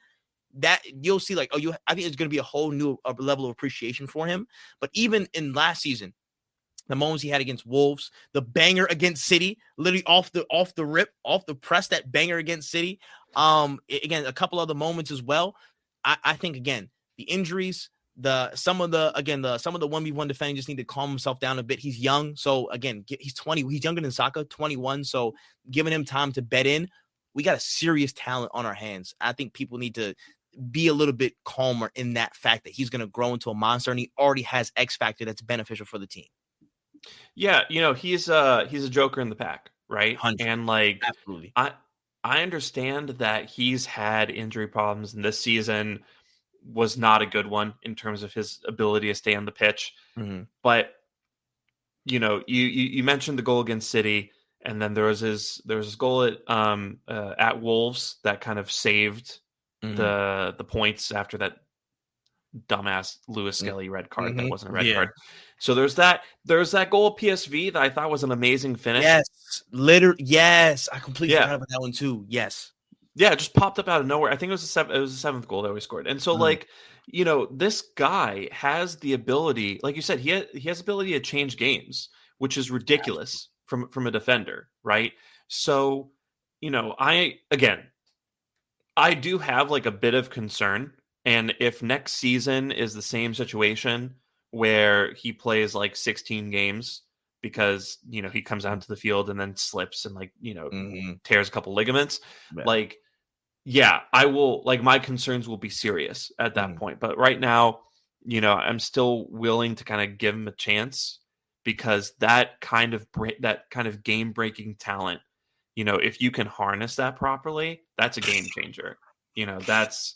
that you'll see I think it's going to be a whole new level of appreciation for him. But even in last season, the moments he had against Wolves, the banger against City, literally off the rip, off the press, that banger against City. Again, a couple other moments as well. I think, again, the injuries, some of the 1v1 defending just need to calm himself down a bit. He's young. So again, he's 20. He's younger than Saka, 21. So giving him time to bed in, we got a serious talent on our hands. I think people need to be a little bit calmer in that fact that he's going to grow into a monster, and he already has X factor that's beneficial for the team. Yeah. He's a joker in the pack, right? 100. And absolutely. I understand that he's had injury problems, and this season was not a good one in terms of his ability to stay on the pitch. Mm-hmm. But you mentioned the goal against City, and then there was his goal at Wolves that kind of saved the points after that dumbass Lewis Skelly red card that wasn't a red card. So there's that goal at PSV that I thought was an amazing finish. Yes, I completely forgot about that one too. Yes. Yeah, it just popped up out of nowhere. I think it was the seventh goal that we scored. And so this guy has the ability, like you said, he has the ability to change games, which is ridiculous from a defender, right? So I do have like a bit of concern. And if next season is the same situation where he plays like 16 games because, he comes out to the field and then slips and tears a couple ligaments, I will, my concerns will be serious at that point. But right now, I'm still willing to kind of give him a chance because that kind of game breaking talent, if you can harness that properly, that's a game changer. That's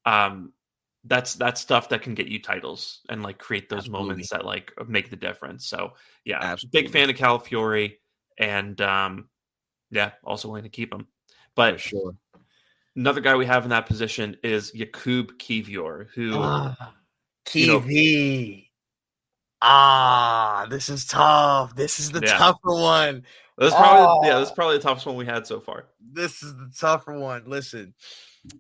stuff that can get you titles and create those moments that make the difference. So big fan of Calafiori, and also willing to keep him. But for sure, another guy we have in that position is Jakub Kivior, who Kiwi. This is tough. This is the tougher one. That's probably the toughest one we had so far. This is the tougher one. Listen,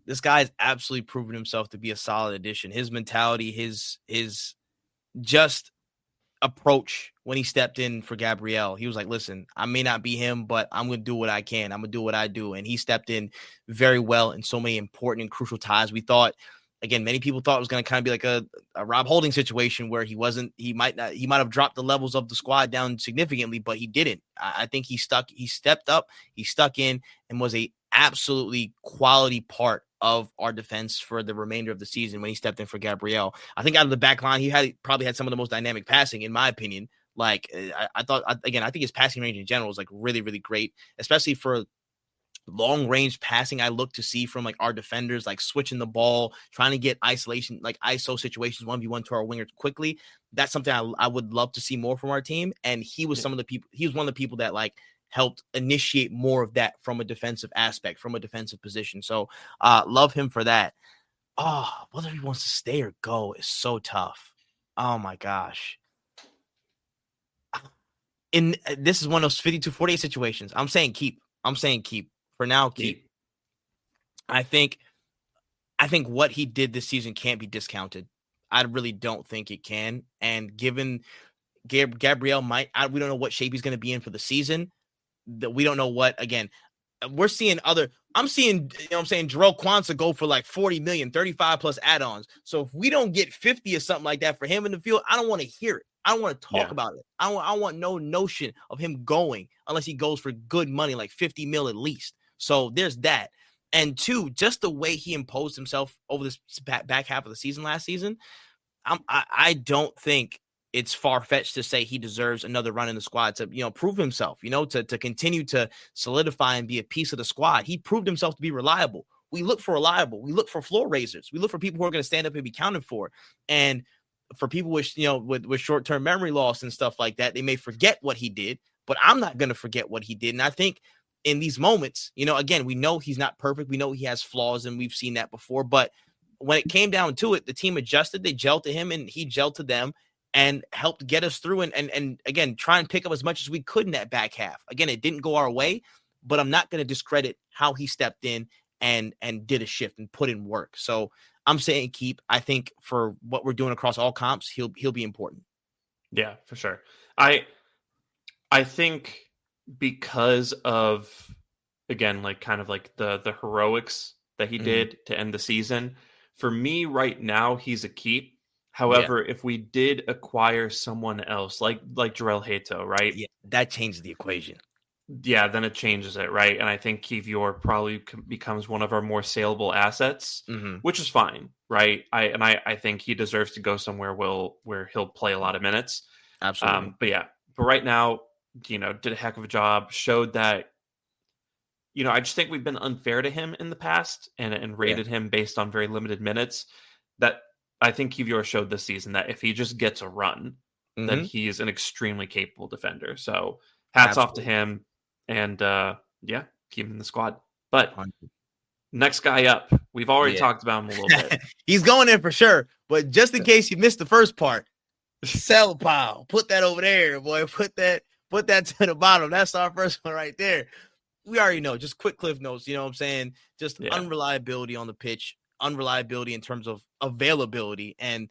this guy's absolutely proven himself to be a solid addition. His mentality, his just approach when he stepped in for Gabriel, he was like, listen, I may not be him, but I'm going to do what I can. I'm going to do what I do. And he stepped in very well in so many important and crucial ties. We thought, again, many people thought it was going to kind of be like a Rob Holding situation where he might have dropped the levels of the squad down significantly, but he didn't. I think he stepped up, he stuck in, and was a absolutely quality part of our defense for the remainder of the season when he stepped in for Gabriel. I think out of the back line, he probably had some of the most dynamic passing, in my opinion. I think his passing range in general is really, really great, especially for long range passing. I look to see from our defenders, switching the ball, trying to get isolation, ISO situations, 1v1 to our wingers quickly. That's something I would love to see more from our team. And he was one of the people that helped initiate more of that from a defensive aspect, from a defensive position. So love him for that. Whether he wants to stay or go is so tough. Oh my gosh. This is one of those 52-48 situations. I'm saying keep. For now, keep. I think what he did this season can't be discounted. I really don't think it can. And given Gabriel we don't know what shape he's going to be in for the season. That we don't know what, again, we're seeing I'm seeing, Jarrell Kwanzaa go for 40 million, 35 plus add-ons. So if we don't get 50 or something like that for him in the field, I don't want to hear it. I don't want to talk about it. I want no notion of him going unless he goes for good money, 50 mil at least. So there's that. And two, just the way he imposed himself over this back half of the season last season, I don't think it's far-fetched to say he deserves another run in the squad to, prove himself, to continue to solidify and be a piece of the squad. He proved himself to be reliable. We look for reliable. We look for floor raisers. We look for people who are going to stand up and be counted for. And for people with short-term memory loss and stuff like that, they may forget what he did, but I'm not going to forget what he did. And I think in these moments, again, we know he's not perfect. We know he has flaws, and we've seen that before. But when it came down to it, the team adjusted. They gelled to him, and he gelled to them and helped get us through and again, try and pick up as much as we could in that back half. Again, it didn't go our way, but I'm not going to discredit how he stepped in and did a shift and put in work. So I'm saying keep. I think for what we're doing across all comps, he'll be important. Yeah, for sure. I think because of, again, the heroics that he did to end the season, for me right now, he's a keep. However, if we did acquire someone else, like Jarrell Hato, right? Yeah, that changes the equation. Yeah, then it changes it, right? And I think Kivior probably becomes one of our more saleable assets, which is fine, right? I think he deserves to go somewhere where he'll play a lot of minutes. Absolutely. But right now, did a heck of a job. Showed that, I just think we've been unfair to him in the past and rated him based on very limited minutes. That I think Kivior showed this season that if he just gets a run, then he's an extremely capable defender. So hats off to him, and keep him in the squad. But next guy up, we've already talked about him a little bit. He's going in for sure, but just in case you missed the first part, sell pile, put that over there, boy. Put that to the bottom. That's our first one right there. We already know, just quick cliff notes. You know what I'm saying? Just unreliability on the pitch. Unreliability in terms of availability, and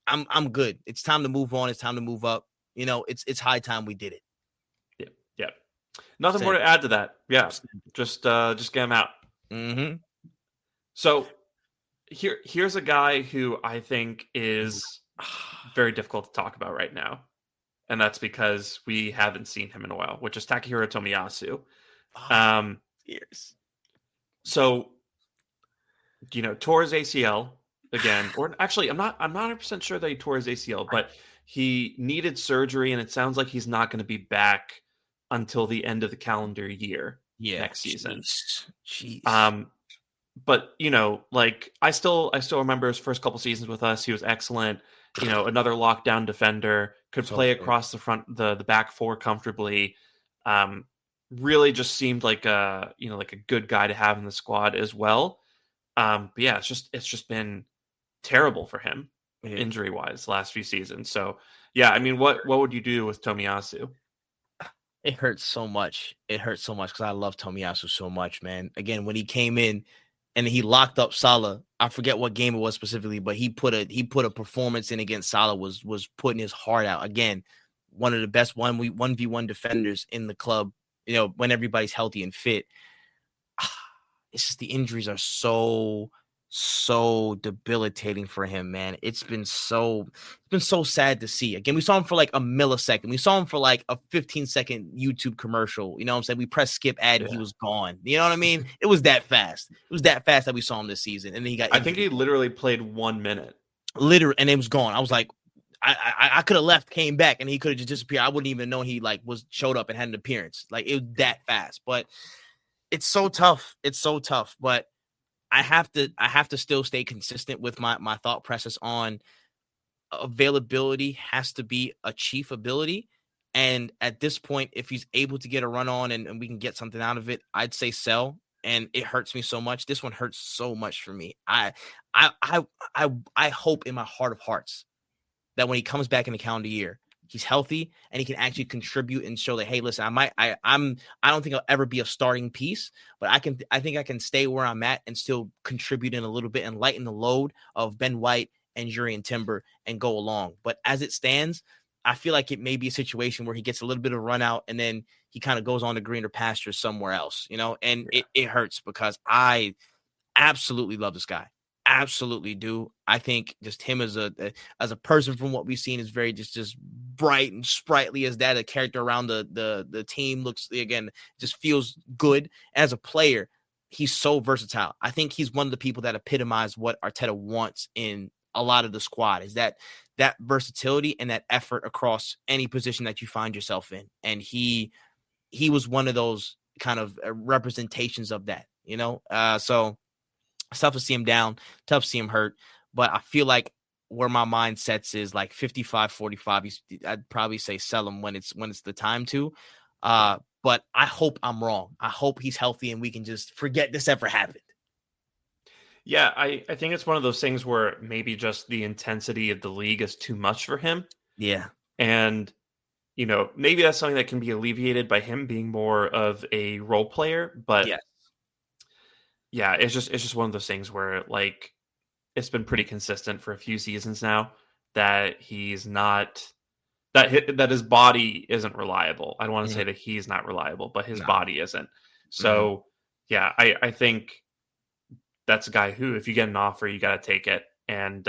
I'm good. It's time to move on. It's time to move up. It's high time we did it. Yeah. Nothing more to add to that. Yeah, just get him out. Mm-hmm. So here's a guy who I think is very difficult to talk about right now, and that's because we haven't seen him in a while, which is Takahiro Tomiyasu. Years. So, tore his ACL again, or actually, I'm not 100% sure that he tore his ACL, but he needed surgery, and it sounds like he's not going to be back until the end of the calendar year next season. Jeez. But I still remember his first couple seasons with us. He was excellent. Another lockdown defender, could play across the front, the back four comfortably. Really just seemed like a good guy to have in the squad as well. But yeah, it's just been terrible for him injury wise last few seasons. So yeah, I mean, what would you do with Tomiyasu? It hurts so much. It hurts so much because I love Tomiyasu so much, man. Again, when he came in and he locked up Salah, I forget what game it was specifically, but he put a performance in against Salah, was putting his heart out. Again, one of the best 1v1 defenders in the club, when everybody's healthy and fit. It's just the injuries are so debilitating for him, man. It's been so sad to see. Again, we saw him for like a millisecond. We saw him for like a 15-second YouTube commercial. You know what I'm saying? We pressed skip ad and he was gone. You know what I mean? It was that fast. It was that fast that we saw him this season. And then he got injured. I think he literally played 1 minute. Literally, and it was gone. I was like, I could have left, came back, and he could have just disappeared. I wouldn't even know he showed up and had an appearance. Like, it was that fast. But it's so tough. It's so tough. But I have to still stay consistent with my thought process on availability has to be a chief ability. And at this point, if he's able to get a run on and we can get something out of it, I'd say sell. And it hurts me so much. This one hurts so much for me. I hope in my heart of hearts that when he comes back in the calendar year, he's healthy and he can actually contribute and show that, hey, listen, I don't think I'll ever be a starting piece, but I think I can stay where I'm at and still contribute in a little bit and lighten the load of Ben White and Jurriën Timber and go along. But as it stands, I feel like it may be a situation where he gets a little bit of run out and then he kind of goes on to greener pastures somewhere else, and it hurts because I absolutely love this guy. Absolutely do. I think just him as a person, from what we've seen, is very just bright and sprightly as that. A character around the team looks, again, just feels good. As a player, he's so versatile. I think he's one of the people that epitomize what Arteta wants in a lot of the squad, is that versatility and that effort across any position that you find yourself in. And he was one of those kind of representations of that, so it's tough to see him down, tough to see him hurt, but I feel like where my mind sets is like 55-45. I'd probably say sell him when it's the time to. But I hope I'm wrong. I hope he's healthy and we can just forget this ever happened. Yeah, I think it's one of those things where maybe just the intensity of the league is too much for him. Yeah. And, maybe that's something that can be alleviated by him being more of a role player, but yeah, it's just one of those things where, like, it's been pretty consistent for a few seasons now that he's not that his body isn't reliable. I don't want to say that he's not reliable, but his body isn't. So yeah, I think that's a guy who, if you get an offer, you got to take it. And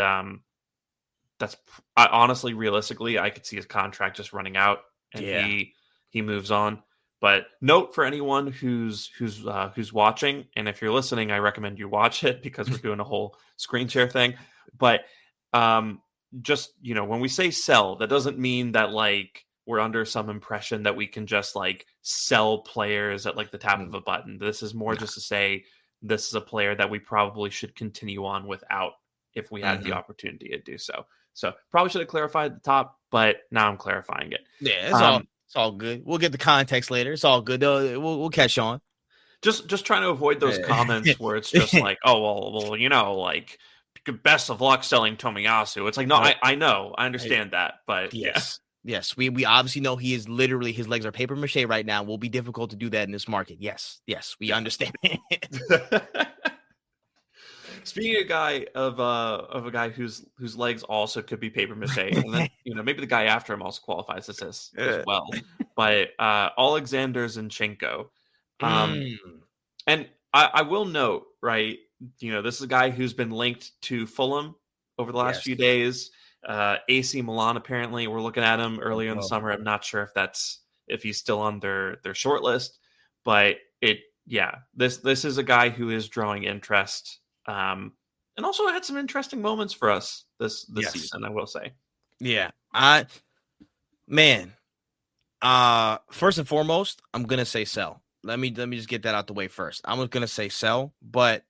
that's honestly, realistically, I could see his contract just running out and he moves on. But note for anyone who's watching, and if you're listening, I recommend you watch it because we're doing a whole screen share thing. But just, when we say sell, that doesn't mean that like we're under some impression that we can just like sell players at like the tap of a button. This is more just to say this is a player that we probably should continue on without if we had the opportunity to do so. So probably should have clarified at the top, but now I'm clarifying it. Yeah, it's all good. We'll get the context later. It's all good. We'll catch on. Just trying to avoid those comments where it's just like, oh, well, like, best of luck selling Tomiyasu. It's like, no, I know. I understand that. But yes. We obviously know he is literally, his legs are paper mache right now. Will be difficult to do that in this market. Yes, we understand. Speaking of a guy whose legs also could be paper mache, and then maybe the guy after him also qualifies as well. but Alexander Zinchenko. Mm. And I will note, right, this is a guy who's been linked to Fulham over the last few days. AC Milan, apparently, we're looking at him earlier in the summer. I'm not sure if he's still on their short list, but this is a guy who is drawing interest, and also had some interesting moments for us this season, I will say. Yeah, first and foremost, I'm gonna say sell. Let me just get that out the way first. I'm gonna say sell, but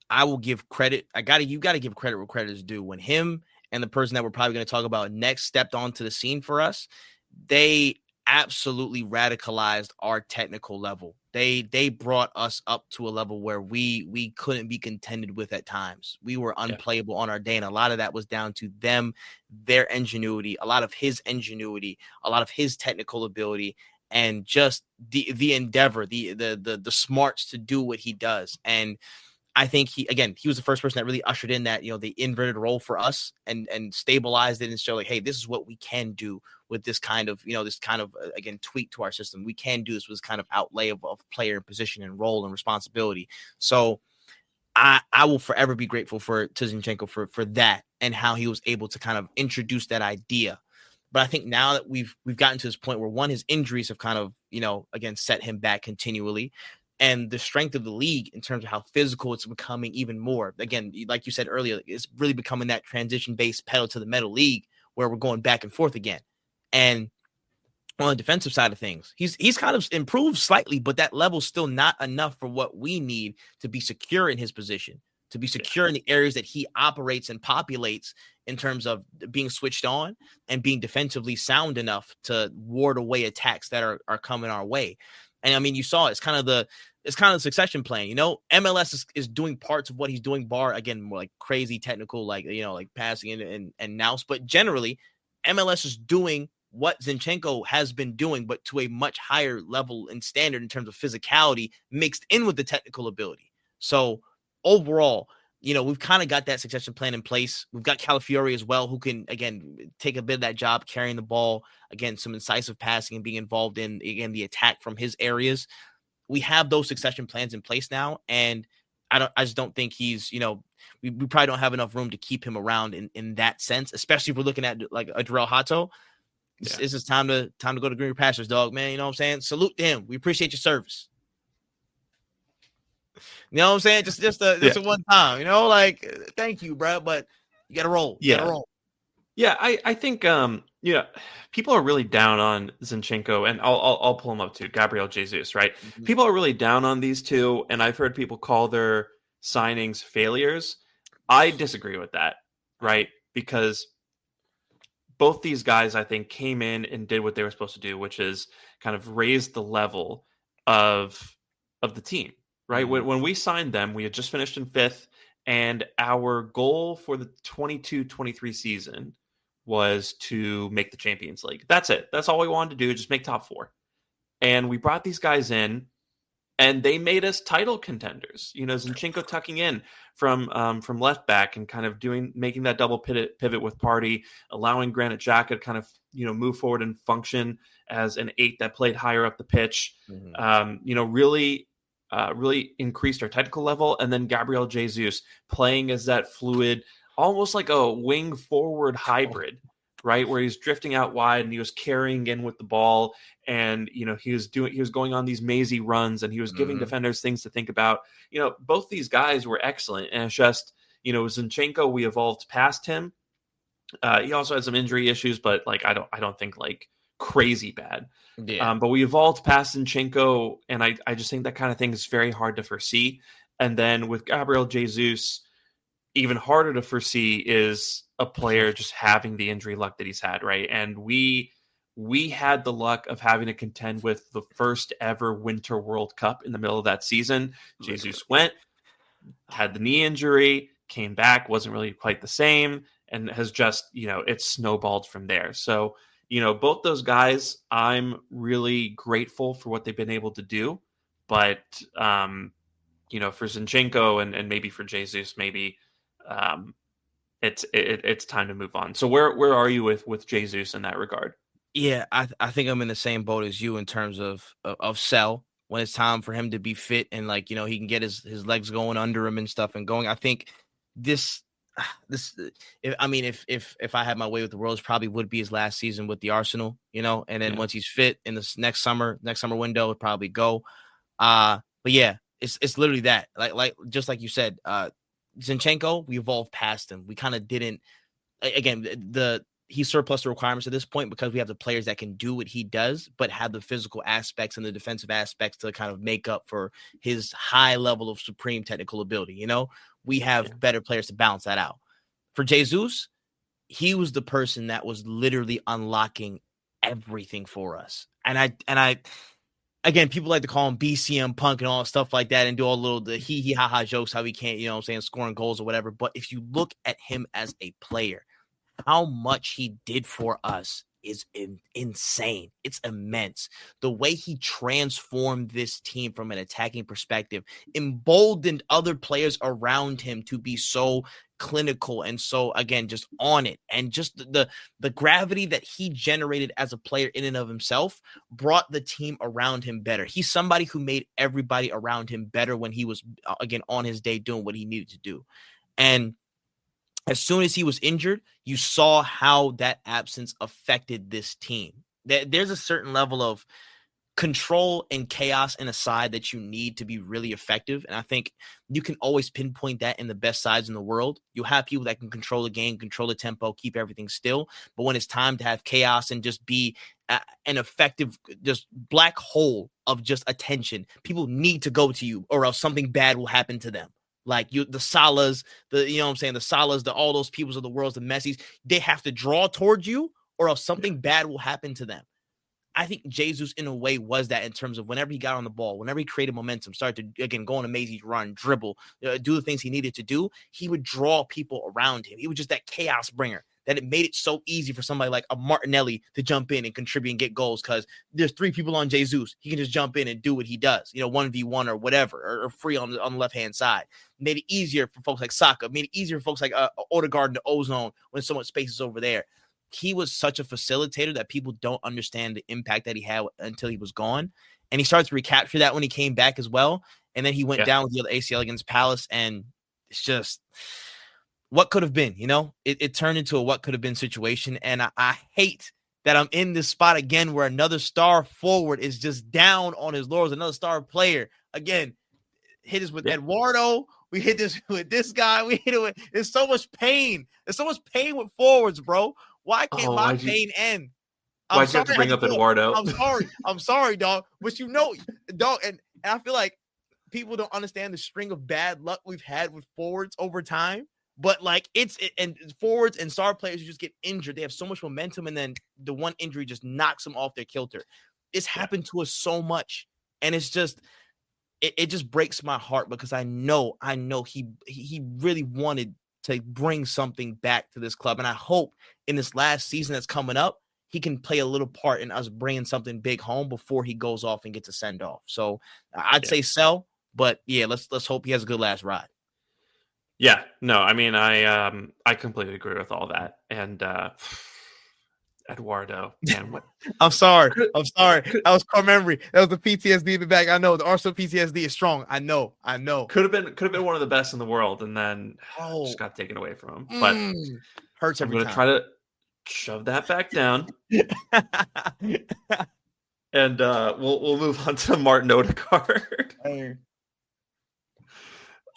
I will give credit. You got to give credit where credit is due. When him and the person that we're probably going to talk about next stepped onto the scene for us, they absolutely radicalized our technical level. They brought us up to a level where we couldn't be contended with at times. We were unplayable on our day, and a lot of that was down to them, their ingenuity, a lot of his ingenuity, a lot of his technical ability, and just the endeavor, the smarts to do what he does. And I think he was the first person that really ushered in that, the inverted role for us and stabilized it and showed like, hey, this is what we can do with this kind of, again, tweak to our system. We can do this with this kind of outlay of player and position and role and responsibility. So I will forever be grateful to Zinchenko for that and how he was able to kind of introduce that idea. But I think now that we've gotten to this point where, one, his injuries have kind of, again, set him back continually. And the strength of the league in terms of how physical it's becoming even more. Again, like you said earlier, it's really becoming that transition-based pedal to the metal league where we're going back and forth again. And on the defensive side of things, he's kind of improved slightly, but that level's still not enough for what we need to be secure in his position, to be secure in the areas that he operates and populates in terms of being switched on and being defensively sound enough to ward away attacks that are coming our way. And I mean, you saw it's kind of the succession plan. MLS is doing parts of what he's doing, bar again more like crazy technical, like passing and nous. But generally, MLS is doing what Zinchenko has been doing, but to a much higher level and standard in terms of physicality mixed in with the technical ability. So overall, we've kind of got that succession plan in place. We've got Calafiori as well, who can, again, take a bit of that job carrying the ball, again, some incisive passing and being involved in, again, the attack from his areas. We have those succession plans in place now, and I just don't think he's, we probably don't have enough room to keep him around in that sense, especially if we're looking at like a Durrell Hato. This is time to go to greener pastures, dog, man. You know what I'm saying? Salute to him. We appreciate your service. You know what I'm saying? Just a one time, like, thank you, bro. But you got to roll. Yeah, I think people are really down on Zinchenko, and I'll pull him up too. Gabriel Jesus, right? Mm-hmm. People are really down on these two, and I've heard people call their signings failures. I disagree with that, right? Because both these guys, I think, came in and did what they were supposed to do, which is kind of raise the level of the team, right? Mm-hmm. When we signed them, we had just finished in 5th, and our goal for the 22-23 season was to make the Champions League. That's it. That's all we wanted to do, just make top 4. And we brought these guys in, and they made us title contenders. Zinchenko tucking in from left back and kind of making that double pivot with Partey, allowing Granit Xhaka to kind of move forward and function as an 8 that played higher up the pitch. Mm-hmm. Really increased our technical level. And then Gabriel Jesus playing as that fluid, almost like a wing forward hybrid, right? Where he's drifting out wide and he was carrying in with the ball, and he was going on these mazy runs, and he was giving defenders things to think about. Both these guys were excellent, and it's just Zinchenko, we evolved past him. He also had some injury issues, but like I don't think like crazy bad. Yeah. But we evolved past Zinchenko, and I just think that kind of thing is very hard to foresee. And then with Gabriel Jesus, even harder to foresee is a player just having the injury luck that he's had, right? And we had the luck of having to contend with the first ever Winter World Cup in the middle of that season. Jesus went, had the knee injury, came back, wasn't really quite the same, and has just, it's snowballed from there. So, both those guys, I'm really grateful for what they've been able to do. But, for Zinchenko and maybe for Jesus, maybe it's time to move on. So where are you with Jesus in that regard? Yeah, I think I'm in the same boat as you in terms of Sell when it's time for him to be fit and like he can get his legs going under him and stuff and going. I think this this if I had my way with the world, it probably would be his last season with the Arsenal, and then once he's fit in this next summer window, it'd probably go. But yeah, it's literally that. Like just like you said, Zinchenko, we evolved past him. We kind of didn't. Again, he surplus the requirements at this point because we have the players that can do what he does, but have the physical aspects and the defensive aspects to kind of make up for his high level of supreme technical ability. We have better players to balance that out. For Jesus, he was the person that was literally unlocking everything for us. And I again, people like to call him BCM Punk and all stuff like that and do all the hee ha ha jokes, how he can't, scoring goals or whatever. But if you look at him as a player, how much he did for us is insane. It's immense. The way he transformed this team from an attacking perspective, emboldened other players around him to be so clinical and so, again, just on it. And just the gravity that he generated as a player in and of himself brought the team around him better. He's somebody who made everybody around him better when he was, again, on his day doing what he needed to do. And as soon as he was injured, you saw how that absence affected this team. There's a certain level of control and chaos in a side that you need to be really effective. And I think you can always pinpoint that in the best sides in the world. You'll have people that can control the game, control the tempo, keep everything still. But when it's time to have chaos and just be an effective, just black hole of just attention, people need to go to you or else something bad will happen to them. Like the Salahs, the Salahs, all those peoples of the world, the Messis, they have to draw towards you or else something bad will happen to them. I think Jesus, in a way, was that in terms of whenever he got on the ball, whenever he created momentum, started to, again, go on a mazy run, dribble, do the things he needed to do, he would draw people around him. He was just that chaos bringer that it made it so easy for somebody like a Martinelli to jump in and contribute and get goals because there's 3 people on Jesus. He can just jump in and do what he does, 1v1 or whatever, or free on the left-hand side. Made it easier for folks like Saka, made it easier for folks like Odegaard in the ozone when so much space is over there. He was such a facilitator that people don't understand the impact that he had until he was gone. And he started to recapture that when he came back as well. And then he went down with the ACL against Palace. And it's just what could have been, it turned into a what could have been situation. And I hate that I'm in this spot again where another star forward is just down on his laurels. Another star player, again, hit us with Eduardo. We hit this with this guy. We hit it with, there's so much pain. There's so much pain with forwards, bro. Why can't my pain end? Why'd you have to bring up Eduardo? I'm sorry, dog. But dog, and I feel like people don't understand the string of bad luck we've had with forwards over time. But like and forwards and star players who just get injured. They have so much momentum, and then the one injury just knocks them off their kilter. It's happened to us so much, and it's just it just breaks my heart because I know he really wanted to bring something back to this club, and I hope in this last season that's coming up, he can play a little part in us bringing something big home before he goes off and gets a send off. So I'd say sell, but yeah, let's hope he has a good last ride. Yeah, no, I mean, I completely agree with all that. And Eduardo, man, what? I'm sorry. That was core memory. That was the PTSD in the back. I know the Arsenal PTSD is strong. I know. Could have been one of the best in the world, and then just got taken away from him. But hurts every time. I'm gonna try to shove that back down. And we'll move on to Martin Odegaard.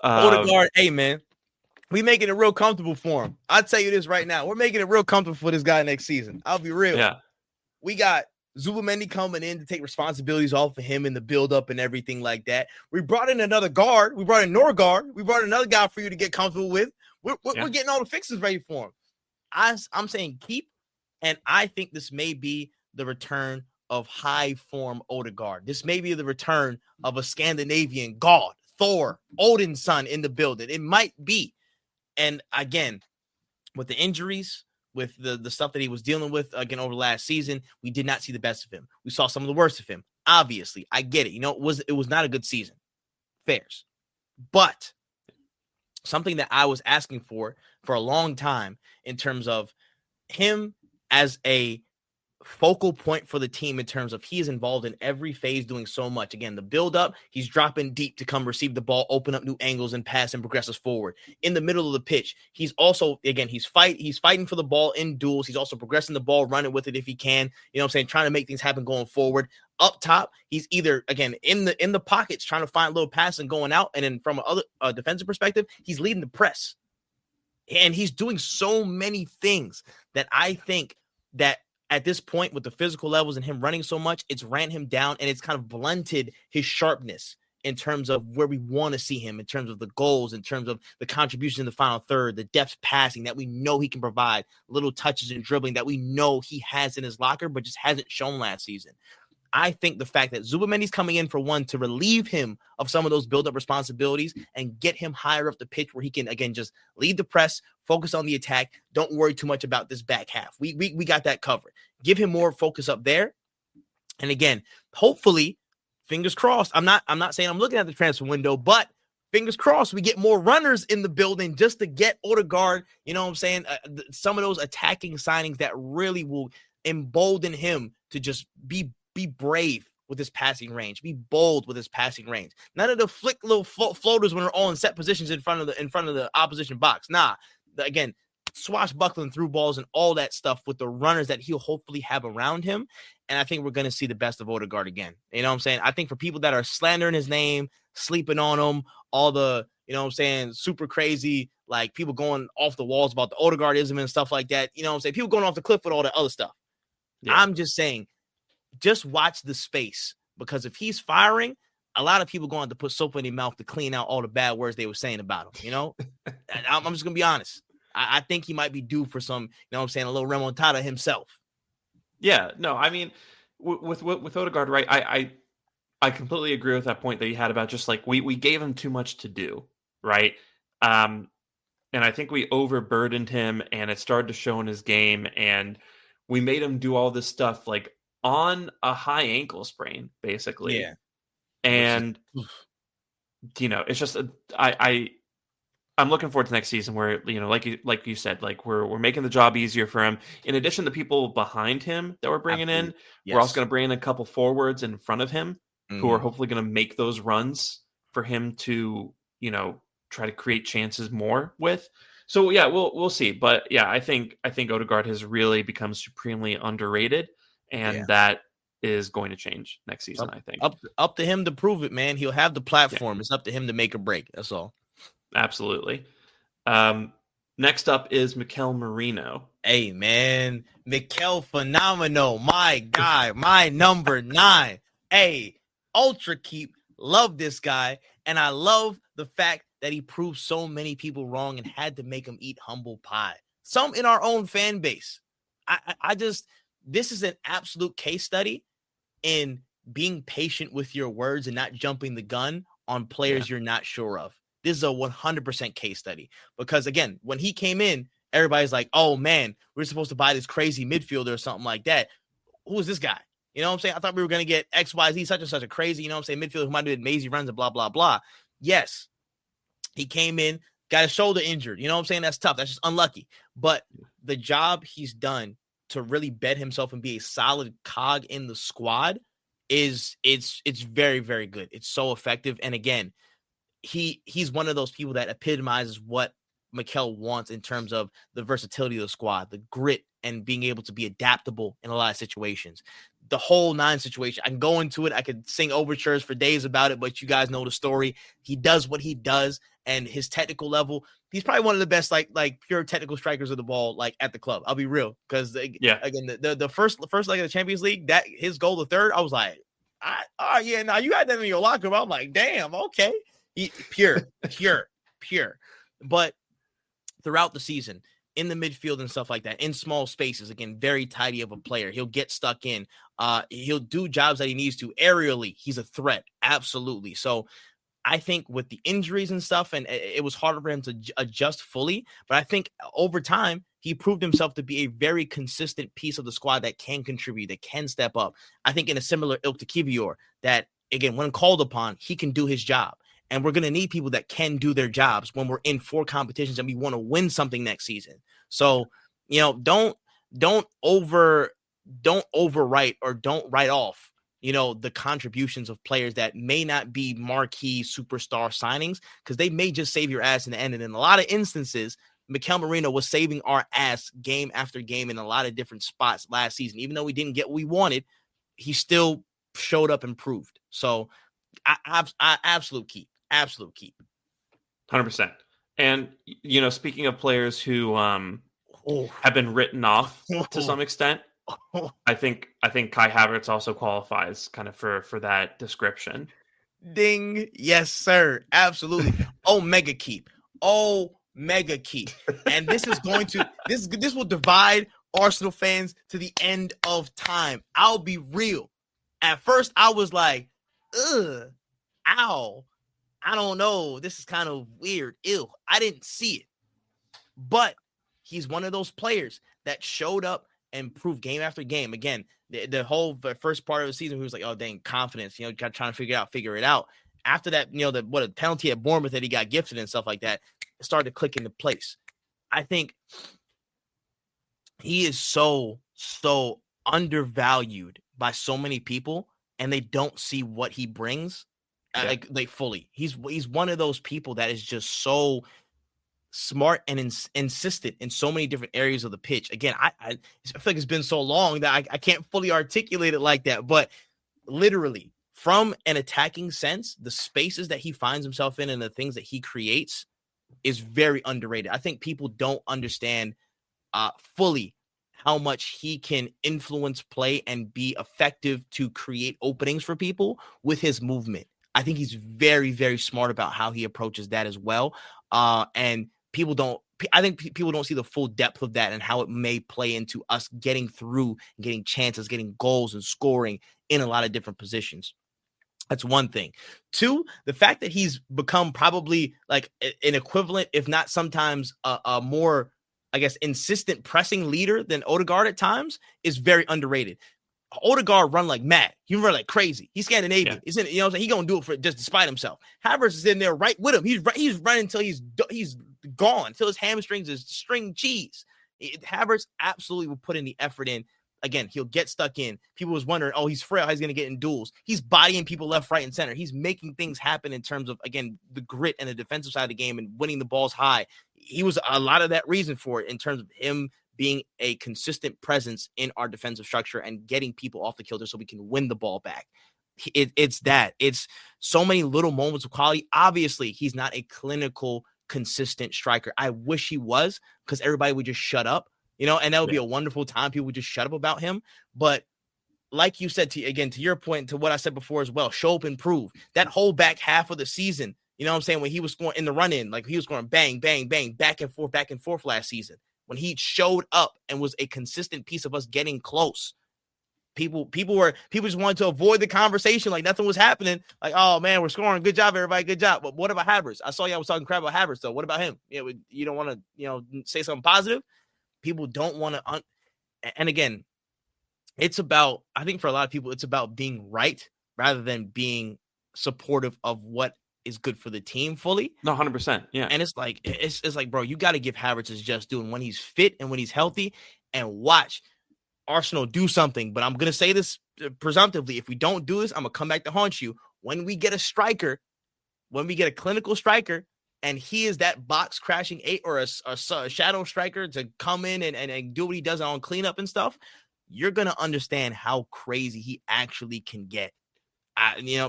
Odegaard, hey man, we making it real comfortable for him. I'll tell you this right now. We're making it real comfortable for this guy next season. I'll be real. Yeah. We got Zubimendi coming in to take responsibilities off of him in the build-up and everything like that. We brought in another guard. We brought in Norgaard. We brought another guy for you to get comfortable with. We're getting all the fixes ready for him. I'm saying keep, and I think this may be the return of high-form Odegaard. This may be the return of a Scandinavian god, Thor, Odin's son in the building. It might be. And again, with the injuries, with the stuff that he was dealing with again over the last season, we did not see the best of him. We saw some of the worst of him. Obviously, I get it. It was not a good season. Fairs. But something that I was asking for a long time in terms of him as a focal point for the team in terms of he is involved in every phase doing so much. Again, the build up, he's dropping deep to come receive the ball, open up new angles and pass and progresses forward. In the middle of the pitch, he's also, again, he's fighting for the ball in duels. He's also progressing the ball, running with it if he can, you know what I'm saying, trying to make things happen going forward. Up top, he's either, again, in the pockets, trying to find a little pass and going out. And then from a defensive perspective, he's leading the press. And he's doing so many things that I think that at this point, with the physical levels and him running so much, it's ran him down and it's kind of blunted his sharpness in terms of where we want to see him, in terms of the goals, in terms of the contribution in the final third, the depth passing that we know he can provide, little touches and dribbling that we know he has in his locker, but just hasn't shown last season. I think the fact that Zubamendi's coming in for one to relieve him of some of those build-up responsibilities and get him higher up the pitch where he can, again, just lead the press, focus on the attack. Don't worry too much about this back half. We got that covered. Give him more focus up there. And again, hopefully, fingers crossed. I'm not saying I'm looking at the transfer window, but fingers crossed we get more runners in the building just to get Odegaard, you know what I'm saying, some of those attacking signings that really will embolden him to just be brave with his passing range, be bold with his passing range. None of the flick little floaters when they're all in set positions in front of the opposition box. Nah, again, swashbuckling through balls and all that stuff with the runners that he'll hopefully have around him. And I think we're going to see the best of Odegaard again. You know what I'm saying? I think for people that are slandering his name, sleeping on him, all the, you know what I'm saying, super crazy, like people going off the walls about the Odegaardism and stuff like that. You know what I'm saying? People going off the cliff with all that other stuff. Yeah. I'm just saying, just watch the space, because if he's firing, a lot of people going to put soap in their mouth to clean out all the bad words they were saying about him, you know? I'm just going to be honest. I think he might be due for some, you know what I'm saying, a little remontada himself. Yeah, no, I mean, with Odegaard, right, I completely agree with that point that you had about just like we gave him too much to do, right? And I think we overburdened him, and it started to show in his game, and we made him do all this stuff like on a high ankle sprain, basically. Yeah. And, you know, it's just, I'm looking forward to next season where, you know, like you said, like we're making the job easier for him. In addition to people behind him that we're bringing in, we're also going to bring in a couple forwards in front of him who are hopefully going to make those runs for him to, you know, try to create chances more with. So yeah, we'll see. But yeah, I think Odegaard has really become supremely underrated. And that is going to change next season, I think. Up to him to prove it, man. He'll have the platform. Yeah. It's up to him to make or break. That's all. Absolutely. Next up is Mikel Merino. Hey, man. Mikel Phenomenal. My guy. My number 9. Hey, ultra keep. Love this guy. And I love the fact that he proved so many people wrong and had to make them eat humble pie. Some in our own fan base. This is an absolute case study in being patient with your words and not jumping the gun on players you're not sure of. This is a 100% case study because, again, when he came in, everybody's like, oh, man, we're supposed to buy this crazy midfielder or something like that. Who is this guy? You know what I'm saying? I thought we were going to get XYZ, such and such a crazy, you know what I'm saying, midfielder who might have made mazy runs and blah, blah, blah. Yes, he came in, got his shoulder injured. You know what I'm saying? That's tough. That's just unlucky. But the job he's done to really bet himself and be a solid cog in the squad it's very, very good. It's so effective. And again, he's one of those people that epitomizes what Mikel wants in terms of the versatility of the squad, the grit, and being able to be adaptable in a lot of situations. The whole 9 situation, I can go into it. I could sing overtures for days about it, but you guys know the story. He does what he does, and his technical level, he's probably one of the best, like pure technical strikers of the ball, like at the club. I'll be real, because again, the first leg of the Champions League, that his goal, the third, I was like, you got that in your locker room. I'm like, damn, okay, pure. But throughout the season, in the midfield and stuff like that, in small spaces, again, very tidy of a player. He'll get stuck in. He'll do jobs that he needs to. Aerially, he's a threat. Absolutely. So I think with the injuries and stuff, and it was harder for him to adjust fully, but I think over time, he proved himself to be a very consistent piece of the squad that can contribute, that can step up. I think in a similar ilk to Kivior, that, again, when called upon, he can do his job. And we're going to need people that can do their jobs when we're in 4 competitions and we want to win something next season. So, don't don't overwrite or don't write off, the contributions of players that may not be marquee superstar signings, because they may just save your ass in the end. And in a lot of instances, Mikel Merino was saving our ass game after game in a lot of different spots last season. Even though we didn't get what we wanted, he still showed up and proved. So I absolute keep. 100%. And, speaking of players who have been written off to some extent, I think Kai Havertz also qualifies kind of for that description. Ding. Yes, sir. Absolutely. Mega keep. Mega keep. And this is going to this will divide Arsenal fans to the end of time. I'll be real. At first, I was like, ugh, ow. I don't know. This is kind of weird. Ew. I didn't see it. But he's one of those players that showed up and proved game after game. Again, the whole first part of the season, he was like, oh, dang, confidence, trying to figure it out. After that, a penalty at Bournemouth that he got gifted and stuff like that, it started to click into place. I think he is so undervalued by so many people, and they don't see what he brings like fully. He's one of those people that is just so smart and insistent in so many different areas of the pitch. Again, I feel like it's been so long that I can't fully articulate it like that, but literally from an attacking sense, the spaces that he finds himself in and the things that he creates is very underrated. I think people don't understand fully how much he can influence play and be effective to create openings for people with his movement. I think he's very, very smart about how he approaches that as well. And people don't see the full depth of that and how it may play into us getting through, getting chances, getting goals and scoring in a lot of different positions. That's one thing. Two, the fact that he's become probably like an equivalent, if not sometimes a more, I guess, insistent pressing leader than Odegaard at times is very underrated. Odegaard run like mad. He run like crazy. He's Scandinavian. He's in, he gonna do it for just despite himself. Havertz is in there right with him. He's running until he's gone, until his hamstrings is string cheese. Havertz absolutely will put in the effort in. Again, he'll get stuck in. People was wondering, he's frail. He's going to get in duels. He's bodying people left, right, and center. He's making things happen in terms of, again, the grit and the defensive side of the game and winning the balls high. He was a lot of that reason for it in terms of him being a consistent presence in our defensive structure and getting people off the kilter so we can win the ball back. It's that. It's so many little moments of quality. Obviously, he's not a clinical, consistent striker. I wish he was, because everybody would just shut up. And that would be a wonderful time. People would just shut up about him. But like you said, to your point, to what I said before as well, show up and prove. That whole back half of the season, you know what I'm saying, when he was scoring in the run-in, like he was going bang, bang, bang, back and forth last season. When he showed up and was a consistent piece of us getting close, people just wanted to avoid the conversation like nothing was happening. Like, oh, man, we're scoring. Good job, everybody. Good job. But what about Havertz? I saw y'all was talking crap about Havertz, though. What about him? You don't want to, say something positive? People don't want to, and again, it's about, I think for a lot of people, it's about being right rather than being supportive of what is good for the team fully. No, 100%. Yeah. And it's like, bro, you got to give Havertz his just due. And when he's fit and when he's healthy, and watch Arsenal do something. But I'm going to say this presumptively. If we don't do this, I'm going to come back to haunt you. When we get a clinical striker, and he is that box crashing 8 or a shadow striker to come in and do what he does on cleanup and stuff, you're going to understand how crazy he actually can get.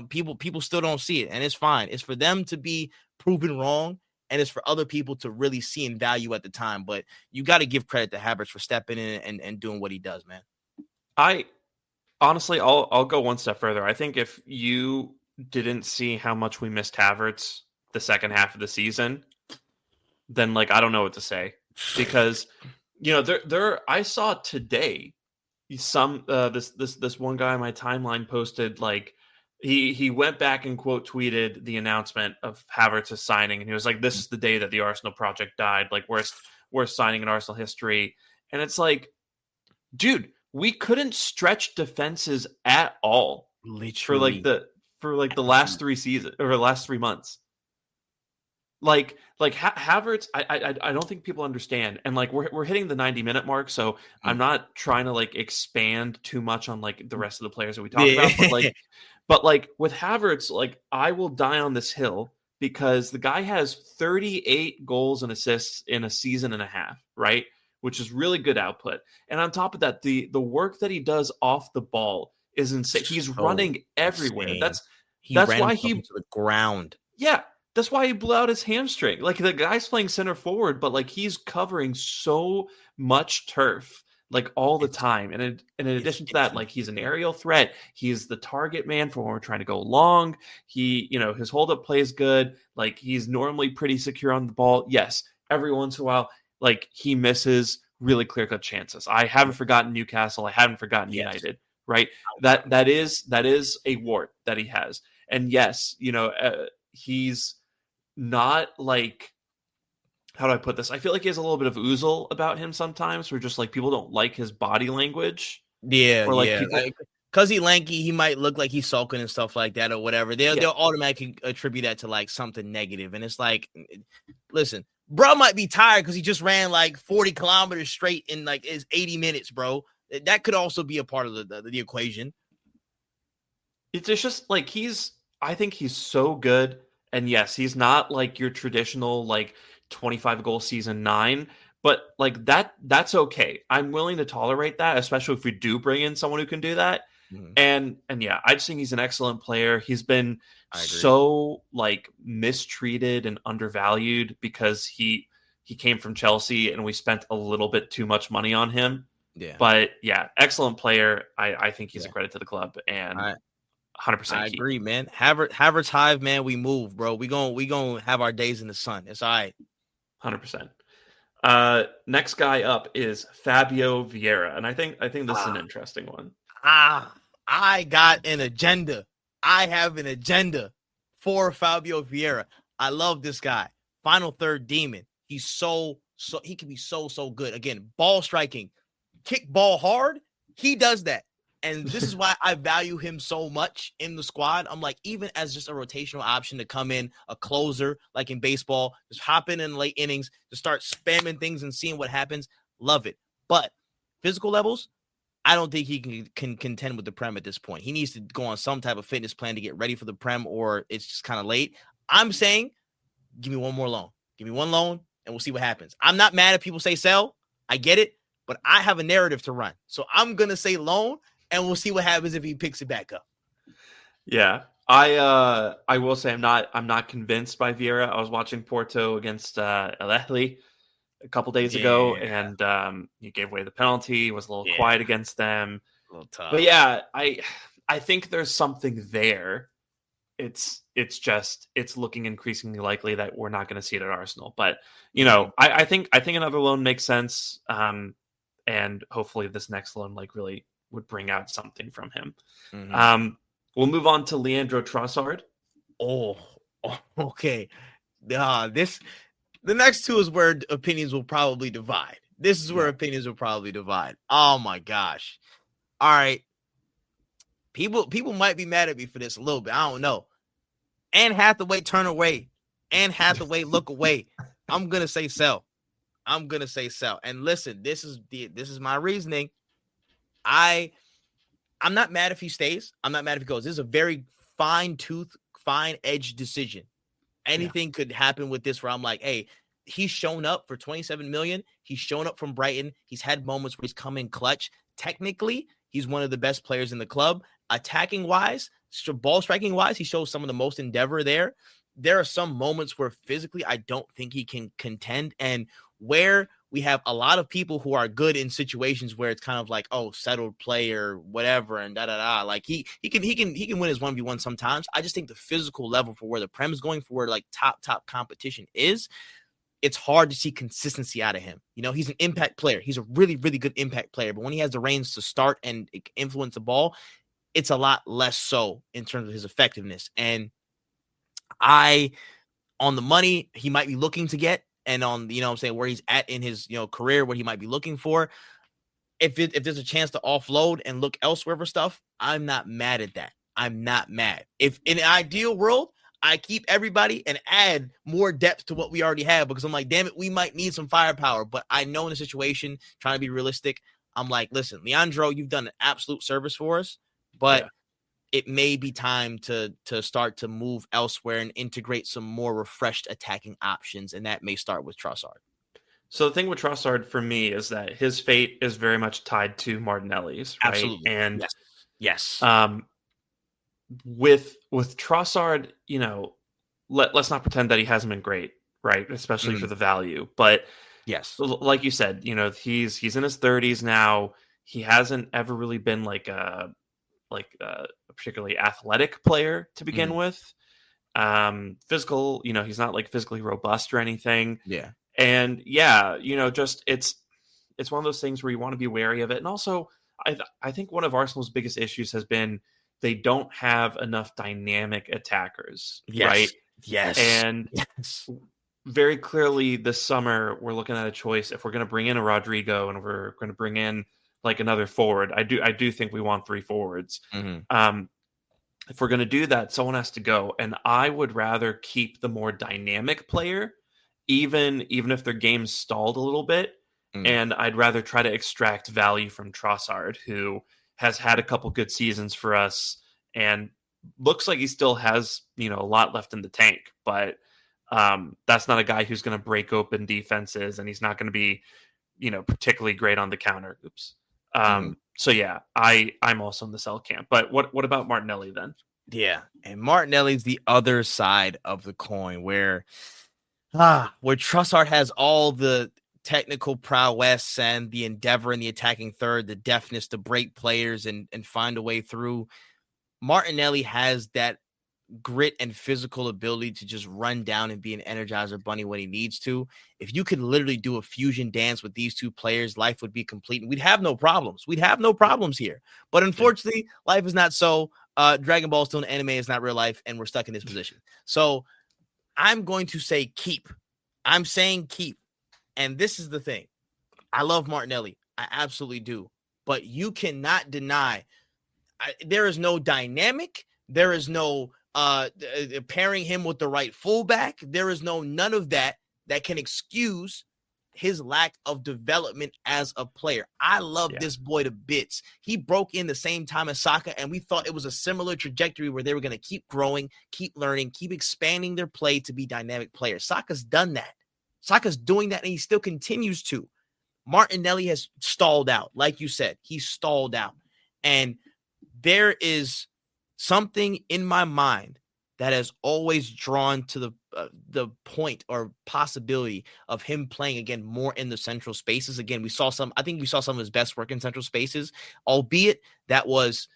People still don't see it, and it's fine. It's for them to be proven wrong, and it's for other people to really see in value at the time. But you got to give credit to Havertz for stepping in and doing what he does, man. I honestly, I'll go one step further. I think if you didn't see how much we missed Havertz the second half of the season, then I don't know what to say, because I saw today some this one guy on my timeline posted he went back and quote tweeted the announcement of Havertz's signing, and he was like, this is the day that the Arsenal project died, worst signing in Arsenal history. And it's like, dude, we couldn't stretch defenses at all for the last 3 seasons or the last 3 months. Havertz, I don't think people understand, and like we're hitting the 90-minute mark, so I'm not trying to like expand too much on like the rest of the players that we talk about, but like with Havertz, like I will die on this hill because the guy has 38 goals and assists in a season and a half, right? Which is really good output, and on top of that, the work that he does off the ball is insane. He's running everywhere. Insane. That's ran why himself into the ground. Yeah. That's why he blew out his hamstring. Like the guy's playing center forward, but like he's covering so much turf like all the time. And in addition to that, like he's an aerial threat. He's the target man for when we're trying to go long. He, his hold up play is good. Like he's normally pretty secure on the ball. Yes, every once in a while, like he misses really clear cut chances. I haven't forgotten Newcastle. I haven't forgotten United. Right. That is a wart that he has. And yes, he's not like, how do I put this? I feel like he has a little bit of oozle about him sometimes, where just like people don't like his body language. Yeah, or like people, because he's lanky, he might look like he's sulking and stuff like that or whatever. They'll automatically attribute that to like something negative, and it's like, listen, bro might be tired because he just ran like 40 kilometers straight in like his 80 minutes, bro. That could also be a part of the equation. It's just like I think he's so good. And yes, he's not like your traditional like 25 goal season 9, but like that's okay. I'm willing to tolerate that, especially if we do bring in someone who can do that. Mm-hmm. And yeah, I just think he's an excellent player. He's been so like mistreated and undervalued because he came from Chelsea and we spent a little bit too much money on him. Yeah. But yeah, excellent player. I think he's a credit to the club, and 100%. I agree, man. Havertz Hive, man, we move, bro. We gonna have our days in the sun. It's all right. 100%. Next guy up is Fabio Vieira, and I think this is an interesting one. I got an agenda. I have an agenda for Fabio Vieira. I love this guy. Final third demon. He's so he can be so good. Again, ball striking, kick ball hard. He does that. And this is why I value him so much in the squad. I'm like, even as just a rotational option to come in, a closer, like in baseball, just hop in late innings, to start spamming things and seeing what happens. Love it. But physical levels, I don't think he can contend with the Prem at this point. He needs to go on some type of fitness plan to get ready for the Prem, or it's just kind of late. I'm saying, give me one more loan. Give me one loan, and we'll see what happens. I'm not mad if people say sell. I get it. But I have a narrative to run. So I'm going to say loan, and we'll see what happens if he picks it back up. Yeah. I will say I'm not convinced by Vieira. I was watching Porto against El Ahly a couple days ago, and he gave away the penalty, was a little quiet against them. A little tough. But yeah, I think there's something there. It's looking increasingly likely that we're not going to see it at Arsenal. But I think another loan makes sense. And hopefully this next loan like really would bring out something from him. Mm-hmm. We'll move on to Leandro Trossard. Oh, okay. The next two is where opinions will probably divide. This is where opinions will probably divide. Oh my gosh. All right. People might be mad at me for this a little bit. I don't know. Anne Hathaway turn away. Anne Hathaway look away. I'm gonna say sell. And listen, this is my reasoning. I'm not mad if he stays. I'm not mad if he goes. This is a very fine edge decision. Anything could happen with this where I'm like, hey, he's shown up for 27 million. He's shown up from Brighton. He's had moments where he's come in clutch. Technically, he's one of the best players in the club. Attacking wise, ball striking wise, he shows some of the most endeavor there. There are some moments where physically I don't think he can contend, and where we have a lot of people who are good in situations where it's kind of like, oh, settled play or whatever, and like he can win his 1v1 sometimes. I just think the physical level for where the Prem is going, for where like top competition is, it's hard to see consistency out of him. He's an impact player. He's a really, really good impact player, but when he has the reins to start and influence the ball, it's a lot less so in terms of his effectiveness. And on the money he might be looking to get, and on, where he's at in his, career, what he might be looking for, if there's a chance to offload and look elsewhere for stuff, I'm not mad at that. I'm not mad. If in an ideal world, I keep everybody and add more depth to what we already have because I'm like, damn it, we might need some firepower. But I know in the situation, trying to be realistic, I'm like, listen, Leandro, you've done an absolute service for us, but it may be time to start to move elsewhere and integrate some more refreshed attacking options, and that may start with Trossard. So the thing with Trossard for me is that his fate is very much tied to Martinelli's, right? Absolutely. And yes. With Trossard, let's not pretend that he hasn't been great, right? Especially for the value. But yes, like you said, he's in his 30s now. He hasn't ever really been like a particularly athletic player to begin with. Physical, he's not like physically robust or anything. Yeah. And just it's one of those things where you want to be wary of it. And also, I think one of Arsenal's biggest issues has been they don't have enough dynamic attackers, right? Yes. And very clearly this summer we're looking at a choice. If we're going to bring in a Rodrigo and we're going to bring in like another forward, I do think we want 3 forwards. If we're going to do that, someone has to go. And I would rather keep the more dynamic player, even if their game's stalled a little bit. And I'd rather try to extract value from Trossard, who has had a couple good seasons for us and looks like he still has, a lot left in the tank. But that's not a guy who's going to break open defenses, and he's not going to be, particularly great on the counter. So yeah, I'm also in the sell camp. But what about Martinelli then? Yeah, and Martinelli's the other side of the coin where Trossard has all the technical prowess and the endeavor in the attacking third, the deftness to break players and find a way through. Martinelli has that grit and physical ability to just run down and be an Energizer Bunny when he needs to. If you could literally do a fusion dance with these two players, life would be complete. And we'd have no problems. We'd have no problems here. But unfortunately, life is not so. Dragon Ball is still an anime, is not real life, and we're stuck in this position. So I'm going to say keep. I'm saying keep. And this is the thing. I love Martinelli. I absolutely do. But you cannot deny there is no dynamic. There is no pairing him with the right fullback. There is none of that can excuse his lack of development as a player. I love this boy to bits. He broke in the same time as Saka, and we thought it was a similar trajectory where they were going to keep growing, keep learning, keep expanding their play to be dynamic players. Saka's done that. Saka's doing that, and he still continues to. Martinelli has stalled out. Like you said, he stalled out. And there is something in my mind that has always drawn to the point or possibility of him playing again more in the central spaces. Again, I think we saw some of his best work in central spaces, albeit that was